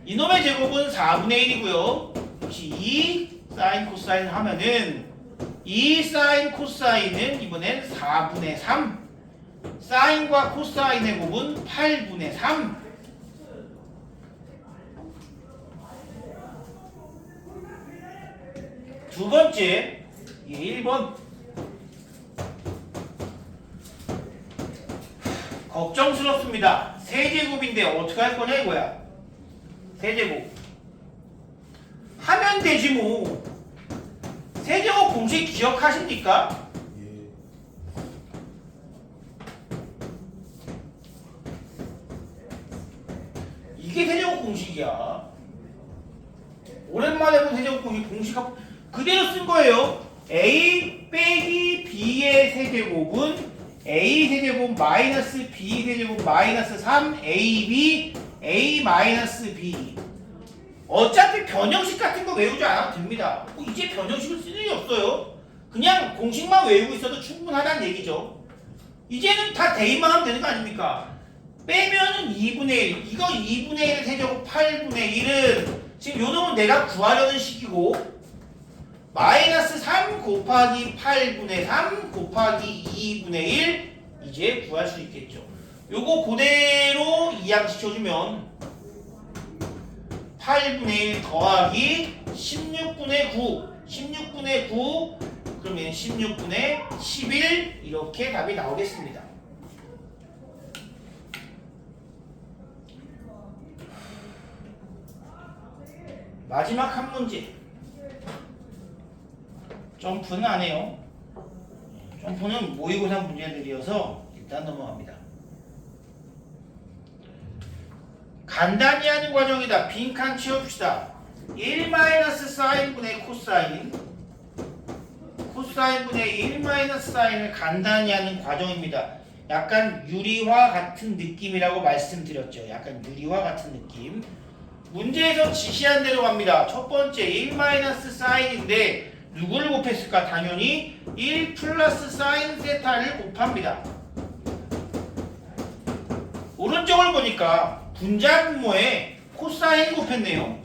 이놈의 제곱은 4분의 1이고요. 역시 2 사인 코사인 하면은 2 사인 코사인은 이번엔 4분의 3. 사인과 코사인의 곱은 8분의 3. 두 번째, 1번. 걱정스럽습니다. 세제곱인데 어떻게 할 거냐 이거야. 세제곱. 하면 되지 뭐. 세제곱 공식 기억하십니까? 이게 세제곱 공식이야. 오랜만에 본 세제곱 공식 그대로 쓴 거예요. A 빼기 B의 세제곱은 A 세제곱 마이너스 B 세제곱 마이너스 3AB A 마이너스 B. 어차피 변형식 같은 거 외우지 않아도 됩니다. 이제 변형식을 쓸 일이 없어요. 그냥 공식만 외우고 있어도 충분하다는 얘기죠. 이제는 다 대입만 하면 되는 거 아닙니까? 빼면은 2분의 1. 이거 2분의 1 세제곱 8분의 1은 지금 요 놈은 내가 구하려는 식이고 마이너스 3 곱하기 8분의 3 곱하기 2분의 1 이제 구할 수 있겠죠. 요거 그대로 이항시켜주면 8분의 1 더하기 16분의 9 16분의 9 그러면 16분의 11 이렇게 답이 나오겠습니다. 마지막 한 문제. 점프는 안 해요. 점프는 모의고사 문제들이어서 일단 넘어갑니다. 간단히 하는 과정이다. 빈칸 채웁시다. 1 마이너스 사인분의 코사인 코사인분의 1 마이너스 사인을 간단히 하는 과정입니다. 약간 유리화 같은 느낌이라고 말씀드렸죠. 약간 유리화 같은 느낌. 문제에서 지시한 대로 갑니다. 첫 번째 1 마이너스 사인인데 누구를 곱했을까? 당연히 1 플러스 사인 세타를 곱합니다. 오른쪽을 보니까 분자분모에 코사인 곱했네요.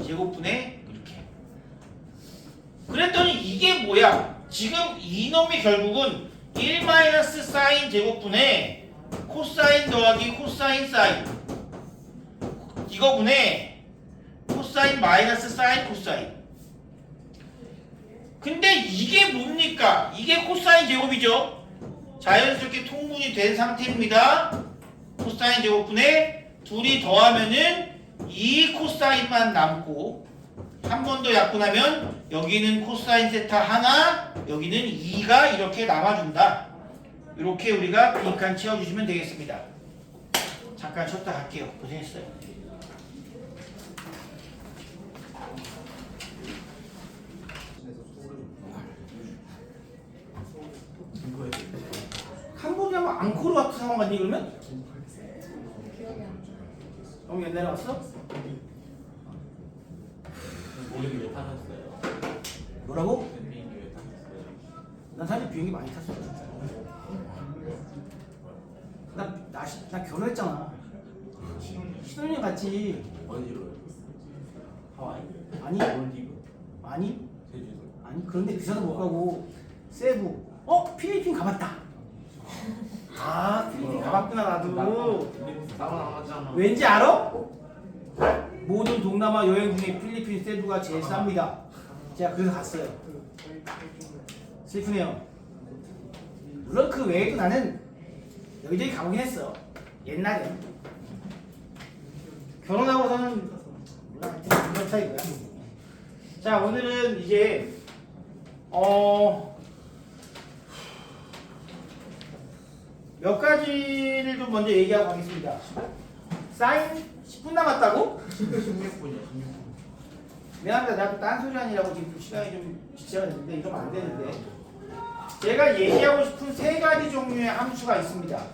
제곱분의 이렇게. 그랬더니 이게 뭐야? 지금 이놈이 결국은 1 마이너스 사인 제곱분의 코사인 더하기 코사인 사인 이거분의 코사인 마이너스 사인 코사인. 근데 이게 뭡니까? 이게 코사인 제곱이죠? 자연스럽게 통분이 된 상태입니다. 코사인 제곱분에 둘이 더하면은 2 코사인만 남고 한 번 더 약분하면 여기는 코사인 세타 하나, 여기는 2가 이렇게 남아준다. 이렇게 우리가 빈칸 채워주시면 되겠습니다. 잠깐 쉬었다 갈게요. 고생했어요. 캄보디아 앙코르 와트 상황 같니 그러면? 형 옛날에 왔어? 비행기 왜 타셨어요? 뭐라고? 비행기 왜 타셨어요? 난 사실 비행기 많이 탔어. 나 결혼했잖아. 신혼여행 갔지. 어디로요? 하와이? 아니. 몰디브? 아니. 제주도? 아니. 그런데 비싸도 못 가고 세부. 필리핀 가봤다. 아, 필리핀 가봤구나 나도. 나가잖아. 왠지 알아? 모든 동남아 여행 중에 필리핀 세부가 제일 쌉니다. 제가 그래서 갔어요. 슬프네요. 물론 그 외에도 나는 여기저기 가보긴 했어. 옛날에. 결혼하고서는 몰라 하여튼 그런 차이고요. 자, 오늘은 이제 몇 가지를 좀 먼저 얘기하고 가겠습니다. 사인 10분 남았다고? 16분이요. 미안합니다. 내가 또 딴소리 아니라고 지금 시간이 좀 지체가 됐는데 이러면 안 되는데 제가 얘기하고 싶은 세 가지 종류의 함수가 있습니다.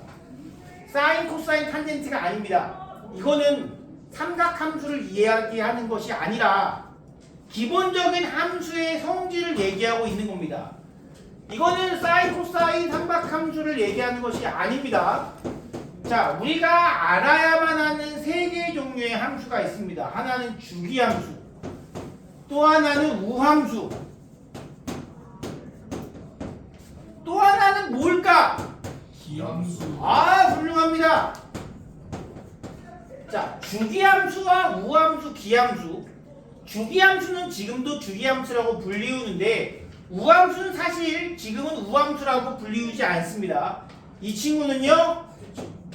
사인, 코사인, 탄젠트가 아닙니다. 이거는 삼각함수를 이야기하는 것이 아니라 기본적인 함수의 성질을 얘기하고 있는 겁니다. 이거는 사인, 코사인, 삼각함수를 얘기하는 것이 아닙니다. 자, 우리가 알아야만 하는 세 개의 종류의 함수가 있습니다. 하나는 주기함수, 또 하나는 우함수, 또 하나는 뭘까? 기함수. 아, 훌륭합니다. 자, 주기함수와 우함수, 기함수. 주기함수는 지금도 주기함수라고 불리우는데 우함수는 사실 지금은 우함수라고 불리우지 않습니다. 이 친구는요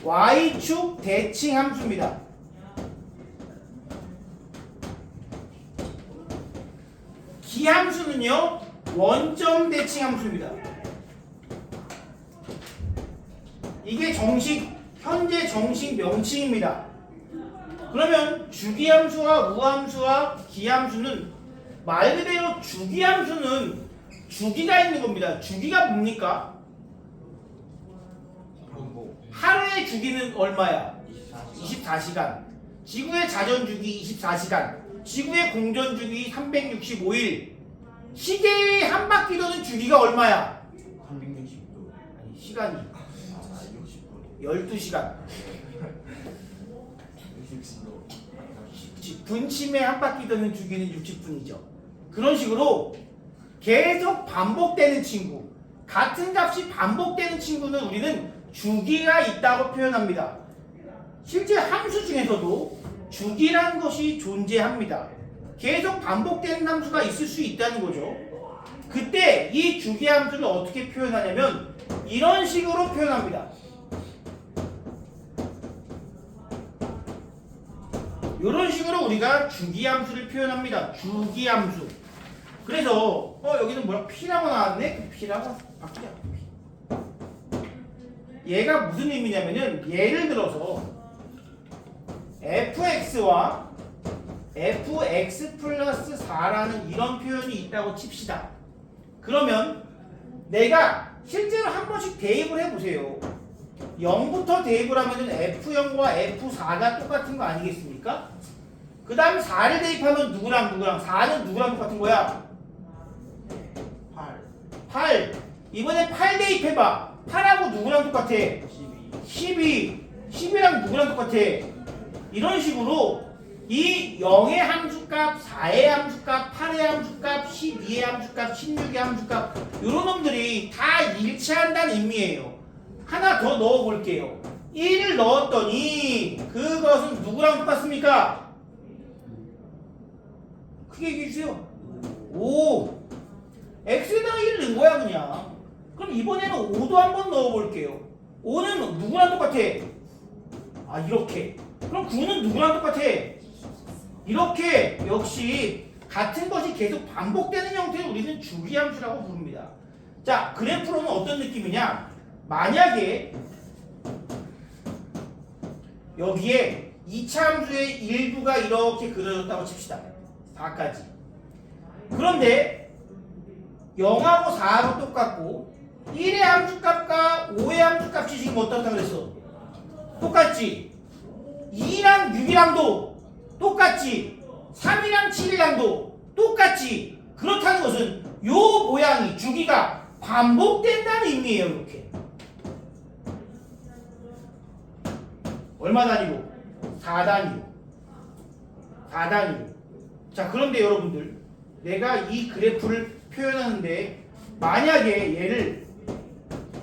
Y축 대칭 함수입니다. 기함수는요 원점 대칭 함수입니다. 이게 현재 정식 명칭입니다. 그러면 주기함수와 우함수와 기함수는 말 그대로 주기함수는 주기가 있는 겁니다. 주기가 뭡니까? 하루의 주기는 얼마야? 24시간. 지구의 자전주기 24시간. 지구의 공전주기 365일. 시계의 한 바퀴 도는 주기가 얼마야? 360도. 아니, 시간이 60분. 12시간. 60도. 분침에 한 바퀴 도는 주기는 60분이죠. 그런 식으로 계속 반복되는 친구, 같은 값이 반복되는 친구는 우리는 주기가 있다고 표현합니다. 실제 함수 중에서도 주기란 것이 존재합니다. 계속 반복되는 함수가 있을 수 있다는 거죠. 그때 이 주기 함수를 어떻게 표현하냐면 이런 식으로 표현합니다. 이런 식으로 우리가 주기함수를 표현합니다. 주기함수. 그래서 여기는 뭐라 P라고 나왔네? 그 P라고 바뀌자. 얘가 무슨 의미냐면은 예를 들어서 fx와 fx 플러스 4라는 이런 표현이 있다고 칩시다. 그러면 내가 실제로 한 번씩 대입을 해보세요. 0부터 대입을 하면은 f0과 f4가 똑같은 거 아니겠습니까? 그 다음 4를 대입하면 누구랑 4는 누구랑 똑같은 거야? 8. 이번에 8 대입해봐. 8하고 누구랑 똑같아? 12. 12랑 누구랑 똑같아? 이런 식으로 이 0의 함수값, 4의 함수값, 8의 함수값, 12의 함수값, 16의 함수값 이런 놈들이 다 일치한다는 의미예요. 하나 더 넣어볼게요. 1을 넣었더니 그것은 누구랑 똑같습니까? 크게 얘기해주세요. 5. x에다가 1을 넣은 거야 그냥. 그럼 이번에는 5도 한번 넣어볼게요. 5는 누구랑 똑같아? 아 이렇게. 그럼 9는 누구랑 똑같아? 이렇게. 역시 같은 것이 계속 반복되는 형태를 우리는 주기함수라고 부릅니다. 자, 그래프로는 어떤 느낌이냐? 만약에 여기에 2차 함수의 일부가 이렇게 그려졌다고 칩시다. 4까지. 그런데 0하고 4하고 똑같고 1의 함수값과 5의 함수값이 지금 어떻다 그랬어? 똑같지? 2랑 6이랑도 똑같지? 3이랑 7이랑도 똑같지? 그렇다는 것은 요 모양이 주기가 반복된다는 의미예요. 이렇게 얼마 단위로? 4단위로. 4단위로. 자, 그런데 여러분들 내가 이 그래프를 표현하는데 만약에 얘를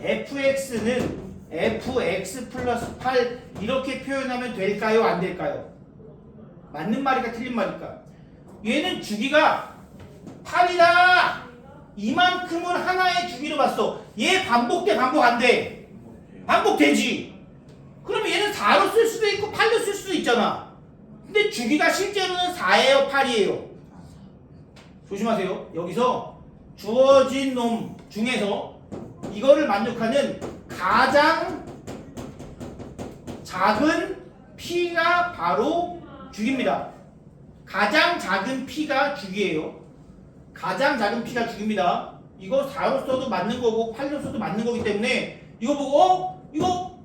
fx는 fx 플러스 8 이렇게 표현하면 될까요? 안 될까요? 맞는 말일까 틀린 말일까? 얘는 주기가 8이다! 이만큼을 하나의 주기로 봤어. 얘 반복돼? 반복 안 돼? 반복되지? 그러면 얘는 4로 쓸 수도 있고 8로 쓸 수도 있잖아. 근데 주기가 실제로는 4예요? 8이에요? 조심하세요. 여기서 주어진 놈 중에서 이거를 만족하는 가장 작은 p가 바로 주기입니다. 가장 작은 p가 주기예요. 가장 작은 p가 주기입니다. 이거 4로 써도 맞는 거고 8로 써도 맞는 거기 때문에 이거 보고 이거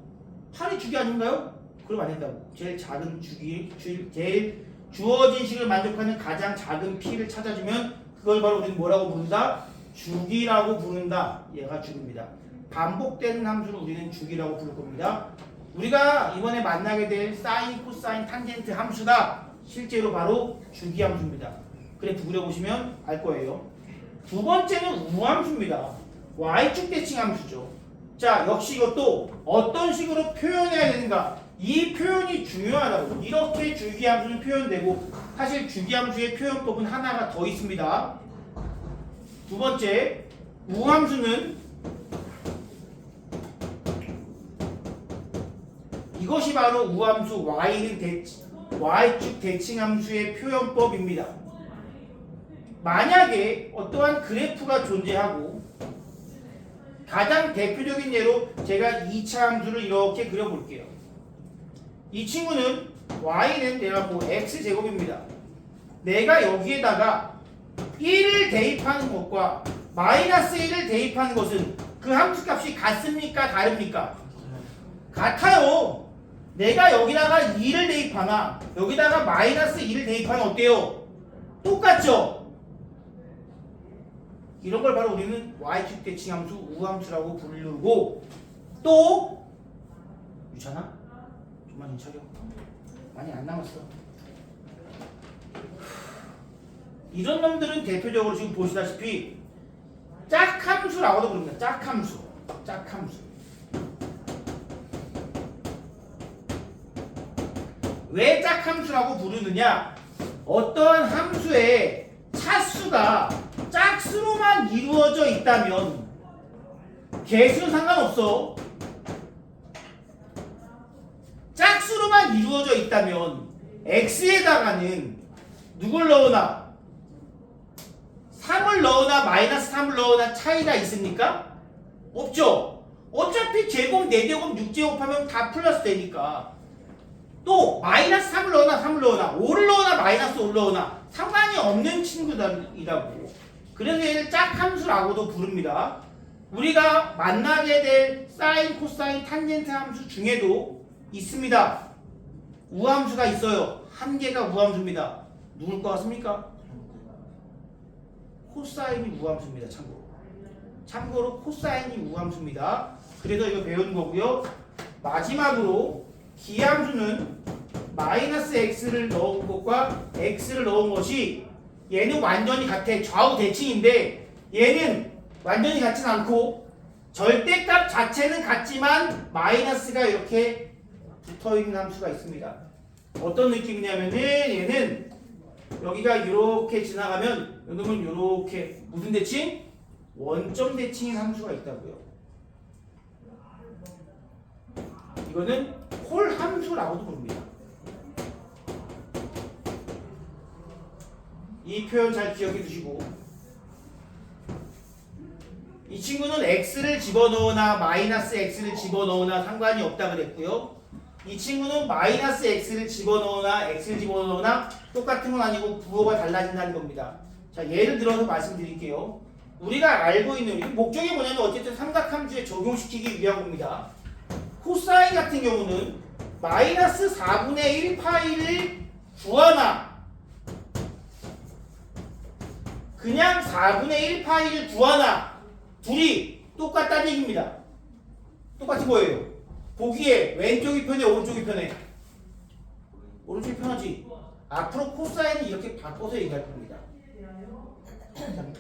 8이 주기 아닌가요? 그럼 안 된다고. 제일 작은 주기, 제일 주어진 식을 만족하는 가장 작은 p를 찾아주면 그걸 바로 우리는 뭐라고 부른다? 주기라고 부른다. 얘가 주기입니다. 반복되는 함수를 우리는 주기라고 부를 겁니다. 우리가 이번에 만나게 될 사인, 코사인, 탄젠트 함수가 실제로 바로 주기 함수입니다. 그래프 그려보시면 알 거예요. 두 번째는 우함수입니다. y축 대칭 함수죠. 자, 역시 이것도 어떤 식으로 표현해야 되는가? 이 표현이 중요하다고. 이렇게 주기함수는 표현되고 사실 주기함수의 표현법은 하나가 더 있습니다. 두 번째, 우함수는 이것이 바로 우함수 y축 대칭함수의 표현법입니다. 만약에 어떠한 그래프가 존재하고 가장 대표적인 예로 제가 2차 함수를 이렇게 그려볼게요. 이 친구는 y는 내가 뭐 x제곱입니다. 내가 여기에다가 1을 대입하는 것과 마이너스 1을 대입하는 것은 그 함수값이 같습니까? 다릅니까? 같아요. 내가 여기다가 2를 대입하나 여기다가 마이너스 2를 대입하면 어때요? 똑같죠? 이런 걸 바로 우리는 y축 대칭 함수 우함수라고 부르고 또 유찬아? 좀만 좀 차려. 많이 안 남았어. 이런 놈들은 대표적으로 지금 보시다시피 짝함수라고도 부릅니다. 짝함수. 짝함수. 왜 짝함수라고 부르느냐? 어떠한 함수의 차수가 짝수로만 이루어져 있다면 개수는 상관없어. 짝수로만 이루어져 있다면 x에다가는 누굴 넣으나 3을 넣으나 마이너스 3을 넣으나 차이가 있습니까? 없죠. 어차피 제곱, 4제곱, 6제곱하면 다 플러스 되니까. 또 마이너스 3을 넣으나 3을 넣으나 5를 넣으나 마이너스 5를 넣으나 상관이 없는 친구들이라고. 그래서 얘를 짝함수라고도 부릅니다. 우리가 만나게 될 사인, 코사인, 탄젠트 함수 중에도 있습니다. 우함수가 있어요. 한 개가 우함수입니다. 누굴 것 같습니까? 코사인이 우함수입니다. 참고로 코사인이 우함수입니다. 그래서 이거 배운 거고요. 마지막으로 기함수는 마이너스 x를 넣은 것과 x를 넣은 것이 얘는 완전히 같아. 좌우 대칭인데 얘는 완전히 같진 않고 절대값 자체는 같지만 마이너스가 이렇게 붙어있는 함수가 있습니다. 어떤 느낌이냐면은 얘는 여기가 이렇게 지나가면 요놈은 이렇게 무슨 대칭? 원점 대칭인 함수가 있다고요. 이거는 홀 함수라고도 부릅니다. 이 표현 잘 기억해 두시고, 이 친구는 x를 집어넣으나 마이너스 x를 집어넣으나 상관이 없다 그랬고요. 이 친구는 마이너스 x를 집어넣으나 x를 집어넣으나 똑같은 건 아니고 부호가 달라진다는 겁니다. 자, 예를 들어서 말씀드릴게요. 우리가 알고 있는 목적이 뭐냐면 어쨌든 삼각함수에 적용시키기 위한 겁니다. 코사인 같은 경우는 마이너스 4분의 1 파이를 구하나 그냥 4분의 1 파이를 구하나 둘이 똑같다는 얘기입니다. 똑같은 거예요. 보기에 왼쪽이 편해 오른쪽이 편해? 오른쪽이 편하지. 앞으로 코사인은 이렇게 바꿔서 얘기할 겁니다.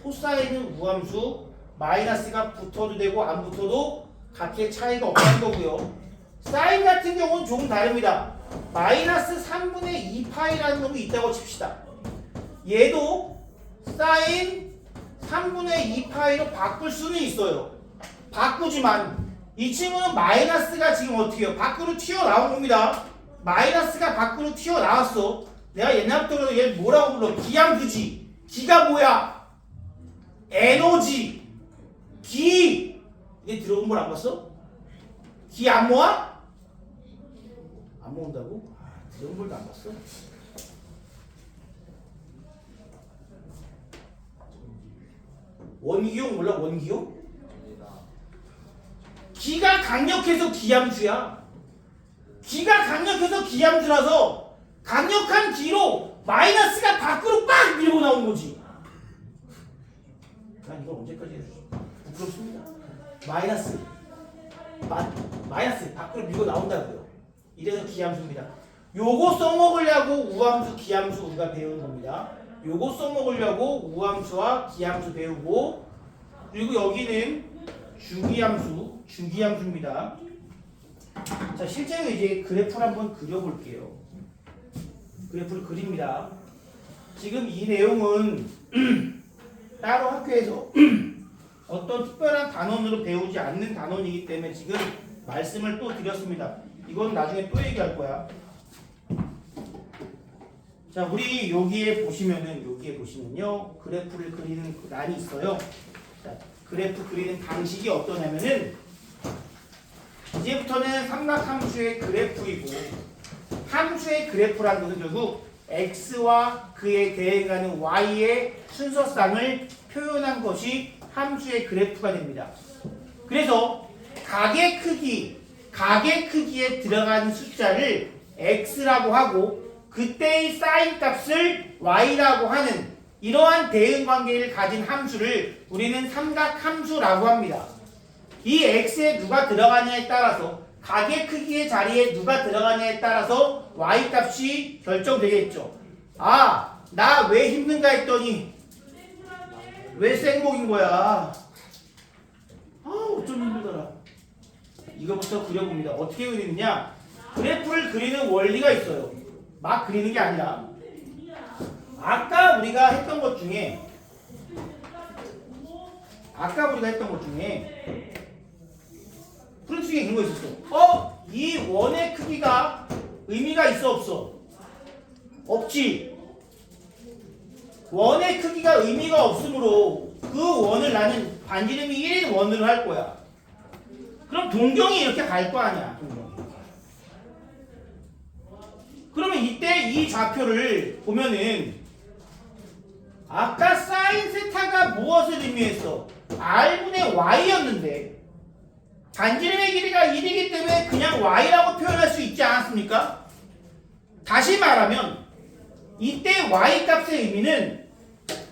코사인은 우함수, 마이너스가 붙어도 되고 안 붙어도 각의 차이가 없다는 거고요. 사인 같은 경우는 조금 다릅니다. 마이너스 3분의 2파이라는 놈이 있다고 칩시다. 얘도 사인 3분의 2파이로 바꿀 수는 있어요. 바꾸지만 이 친구는 마이너스가 지금 어떻게 해요? 밖으로 튀어나온 겁니다. 마이너스가 밖으로 튀어나왔어. 내가 옛날부터 얘 뭐라고 불러? 기함수지. 기가 뭐야? 에너지. 기. 얘 들어본 걸 안 봤어? 기 안 모아? 안 모은다고? 들어본 걸도 안 봤어? 원기용 몰라? 원기용? 기가 강력해서 기함수야. 기가 강력해서 기함수라서 강력한 기로 마이너스가 밖으로 빡 밀고 나온 거지. 난 이걸 언제까지 해주지? 부끄럽습니다. 마이너스 밖으로 밀고 나온다고요. 이래서 기함수입니다. 요거 써먹으려고 우함수, 기함수 우리가 배우는 겁니다. 요거 써먹으려고 우함수와 기함수 배우고, 그리고 여기는 주기함수입니다. 자, 실제로 이제 그래프를 한번 그려볼게요. 그래프를 그립니다. 지금 이 내용은 따로 학교에서 어떤 특별한 단원으로 배우지 않는 단원이기 때문에 지금 말씀을 또 드렸습니다. 이건 나중에 또 얘기할 거야. 자, 우리 여기에 보시면요, 그래프를 그리는 란이 있어요. 자, 그래프 그리는 방식이 어떠냐면은, 이제부터는 삼각함수의 그래프이고, 함수의 그래프라는 것은 결국 x와 그에 대응하는 y의 순서상을 표현한 것이 함수의 그래프가 됩니다. 그래서 각의 크기에 들어가는 숫자를 x라고 하고, 그때의 사인 값을 y라고 하는 이러한 대응 관계를 가진 함수를 우리는 삼각함수라고 합니다. 이 x에 누가 들어가냐에 따라서, 각의 크기의 자리에 누가 들어가냐에 따라서 y 값이 결정되겠죠. 아, 나 왜 힘든가 했더니 왜 생목인 거야? 아, 어쩜 힘들더라. 이거부터 그려봅니다. 어떻게 그리느냐? 그래프를 그리는 원리가 있어요. 막 그리는 게 아니라, 아까 우리가 했던 것 중에 프린트 중에 이런 거 있었어. 이 원의 크기가 의미가 있어 없어? 없지. 원의 크기가 의미가 없으므로 그 원을 나는 반지름이 1인 원으로 할 거야. 그럼 동경이 이렇게 갈 거 아니야. 동경이. 그러면 이때 이 좌표를 보면은 아까 사인 세타가 무엇을 의미했어? r분의 y였는데 반지름의 길이가 1이기 때문에 그냥 y라고 표현할 수 있지 않았습니까? 다시 말하면 이때 y 값의 의미는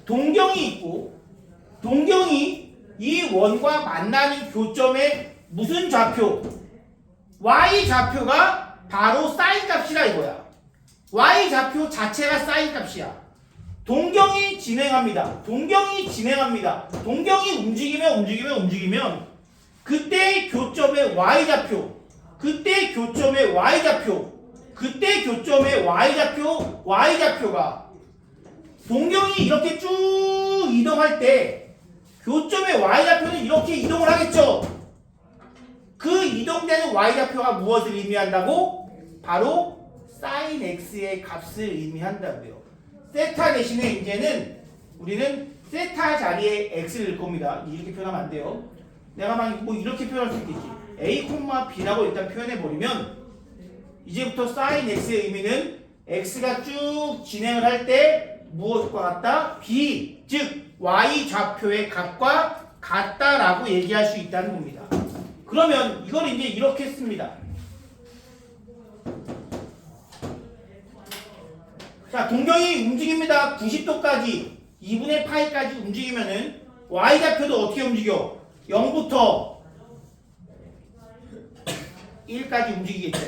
동경이 있고, 동경이 이 원과 만나는 교점에 무슨 좌표? y 좌표가 바로 사인 값이라 이거야. y 좌표 자체가 사인 값이야. 동경이 진행합니다. 동경이 움직이면 그때 교점의 y좌표, y좌표가 동경이 이렇게 쭉 이동할 때 교점의 y좌표는 이렇게 이동을 하겠죠. 그 이동되는 y좌표가 무엇을 의미한다고? 바로 sin x의 값을 의미한다고요. 세타 대신에 이제는 우리는 세타 자리에 x를 넣을 겁니다. 이렇게 표현하면 안 돼요. 내가 막 뭐 이렇게 표현할 수 있겠지. a, b라고 일단 표현해 버리면 이제부터 sin x의 의미는 x가 쭉 진행을 할 때 무엇과 같다? b, 즉 y 좌표의 값과 같다라고 얘기할 수 있다는 겁니다. 그러면 이걸 이제 이렇게 씁니다. 자, 동경이 움직입니다. 90도까지 2분의 파이까지 움직이면은 y좌표도 어떻게 움직여? 0부터 1까지 움직이겠죠.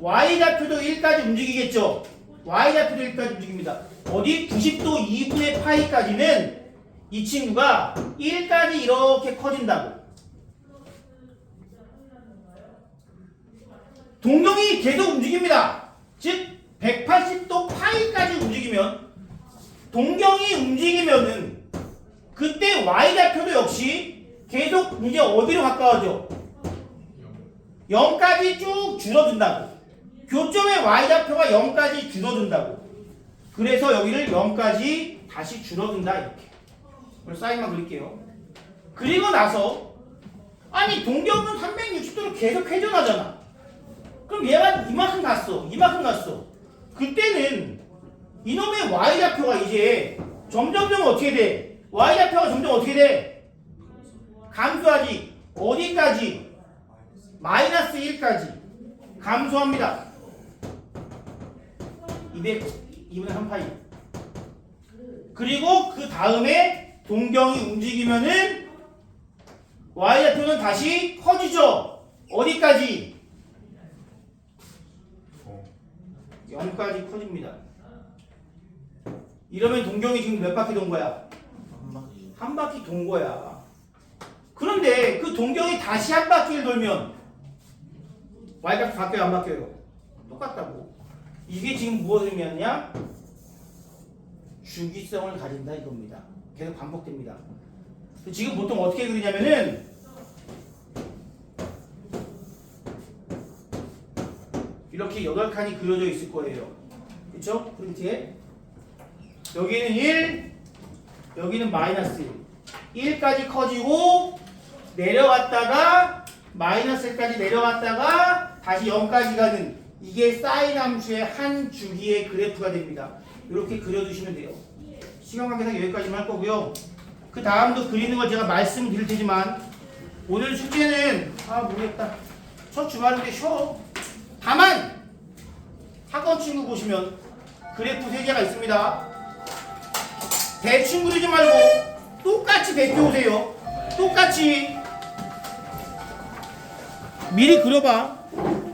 y좌표도 1까지 움직이겠죠. y좌표도 1까지 움직입니다. 어디? 90도 2분의 파이까지는 이 친구가 1까지 이렇게 커진다고. 동경이 계속 움직입니다. 즉 180도 파이까지 움직이면 동경이 움직이면은 그때 y좌표도 역시 계속 이제 어디로 가까워져? 0까지 쭉 줄어든다고. 교점의 y좌표가 0까지 줄어든다고. 그래서 여기를 0까지 다시 줄어든다 이렇게. 그래서 사인만 그릴게요. 그리고 나서 아니 동경은 360도로 계속 회전하잖아. 그럼 얘가 이만큼 갔어. 그때는 이놈의 y좌표가 이제 점점점 어떻게 돼? y좌표가 점점 어떻게 돼? 감소하지. 어디까지? 마이너스 1까지 감소합니다. 200, 2분의 3파이. 그리고 그 다음에 동경이 움직이면은 y좌표는 다시 커지죠. 어디까지? 0까지 커집니다. 이러면 동경이 지금 몇 바퀴 돈 거야? 한 바퀴 돈 거야. 그런데 그 동경이 다시 한 바퀴를 돌면 y값 바뀌어요, 안 바뀌어요? 똑같다고. 이게 지금 무엇을 의미하냐? 주기성을 가진다 이겁니다. 계속 반복됩니다. 지금 보통 어떻게 그리냐면은 이렇게 8칸이 그려져 있을 거예요. 그렇죠? 프린트에 여기는 1, 여기는 마이너스 1. 1까지 커지고 내려갔다가 마이너스 1까지 내려갔다가 다시 0까지 가는 이게 사인 함수의 한 주기의 그래프가 됩니다. 이렇게 그려주시면 돼요. 시간 관계상 여기까지만 할 거고요. 그 다음도 그리는 거 제가 말씀드릴 테지만 오늘 숙제는 모르겠다. 첫 주말인데 쉬어. 다만 학원 친구 보시면 그래프 3개가 있습니다. 대충 그리지 말고 똑같이 베껴오세요. 똑같이 미리 그려봐.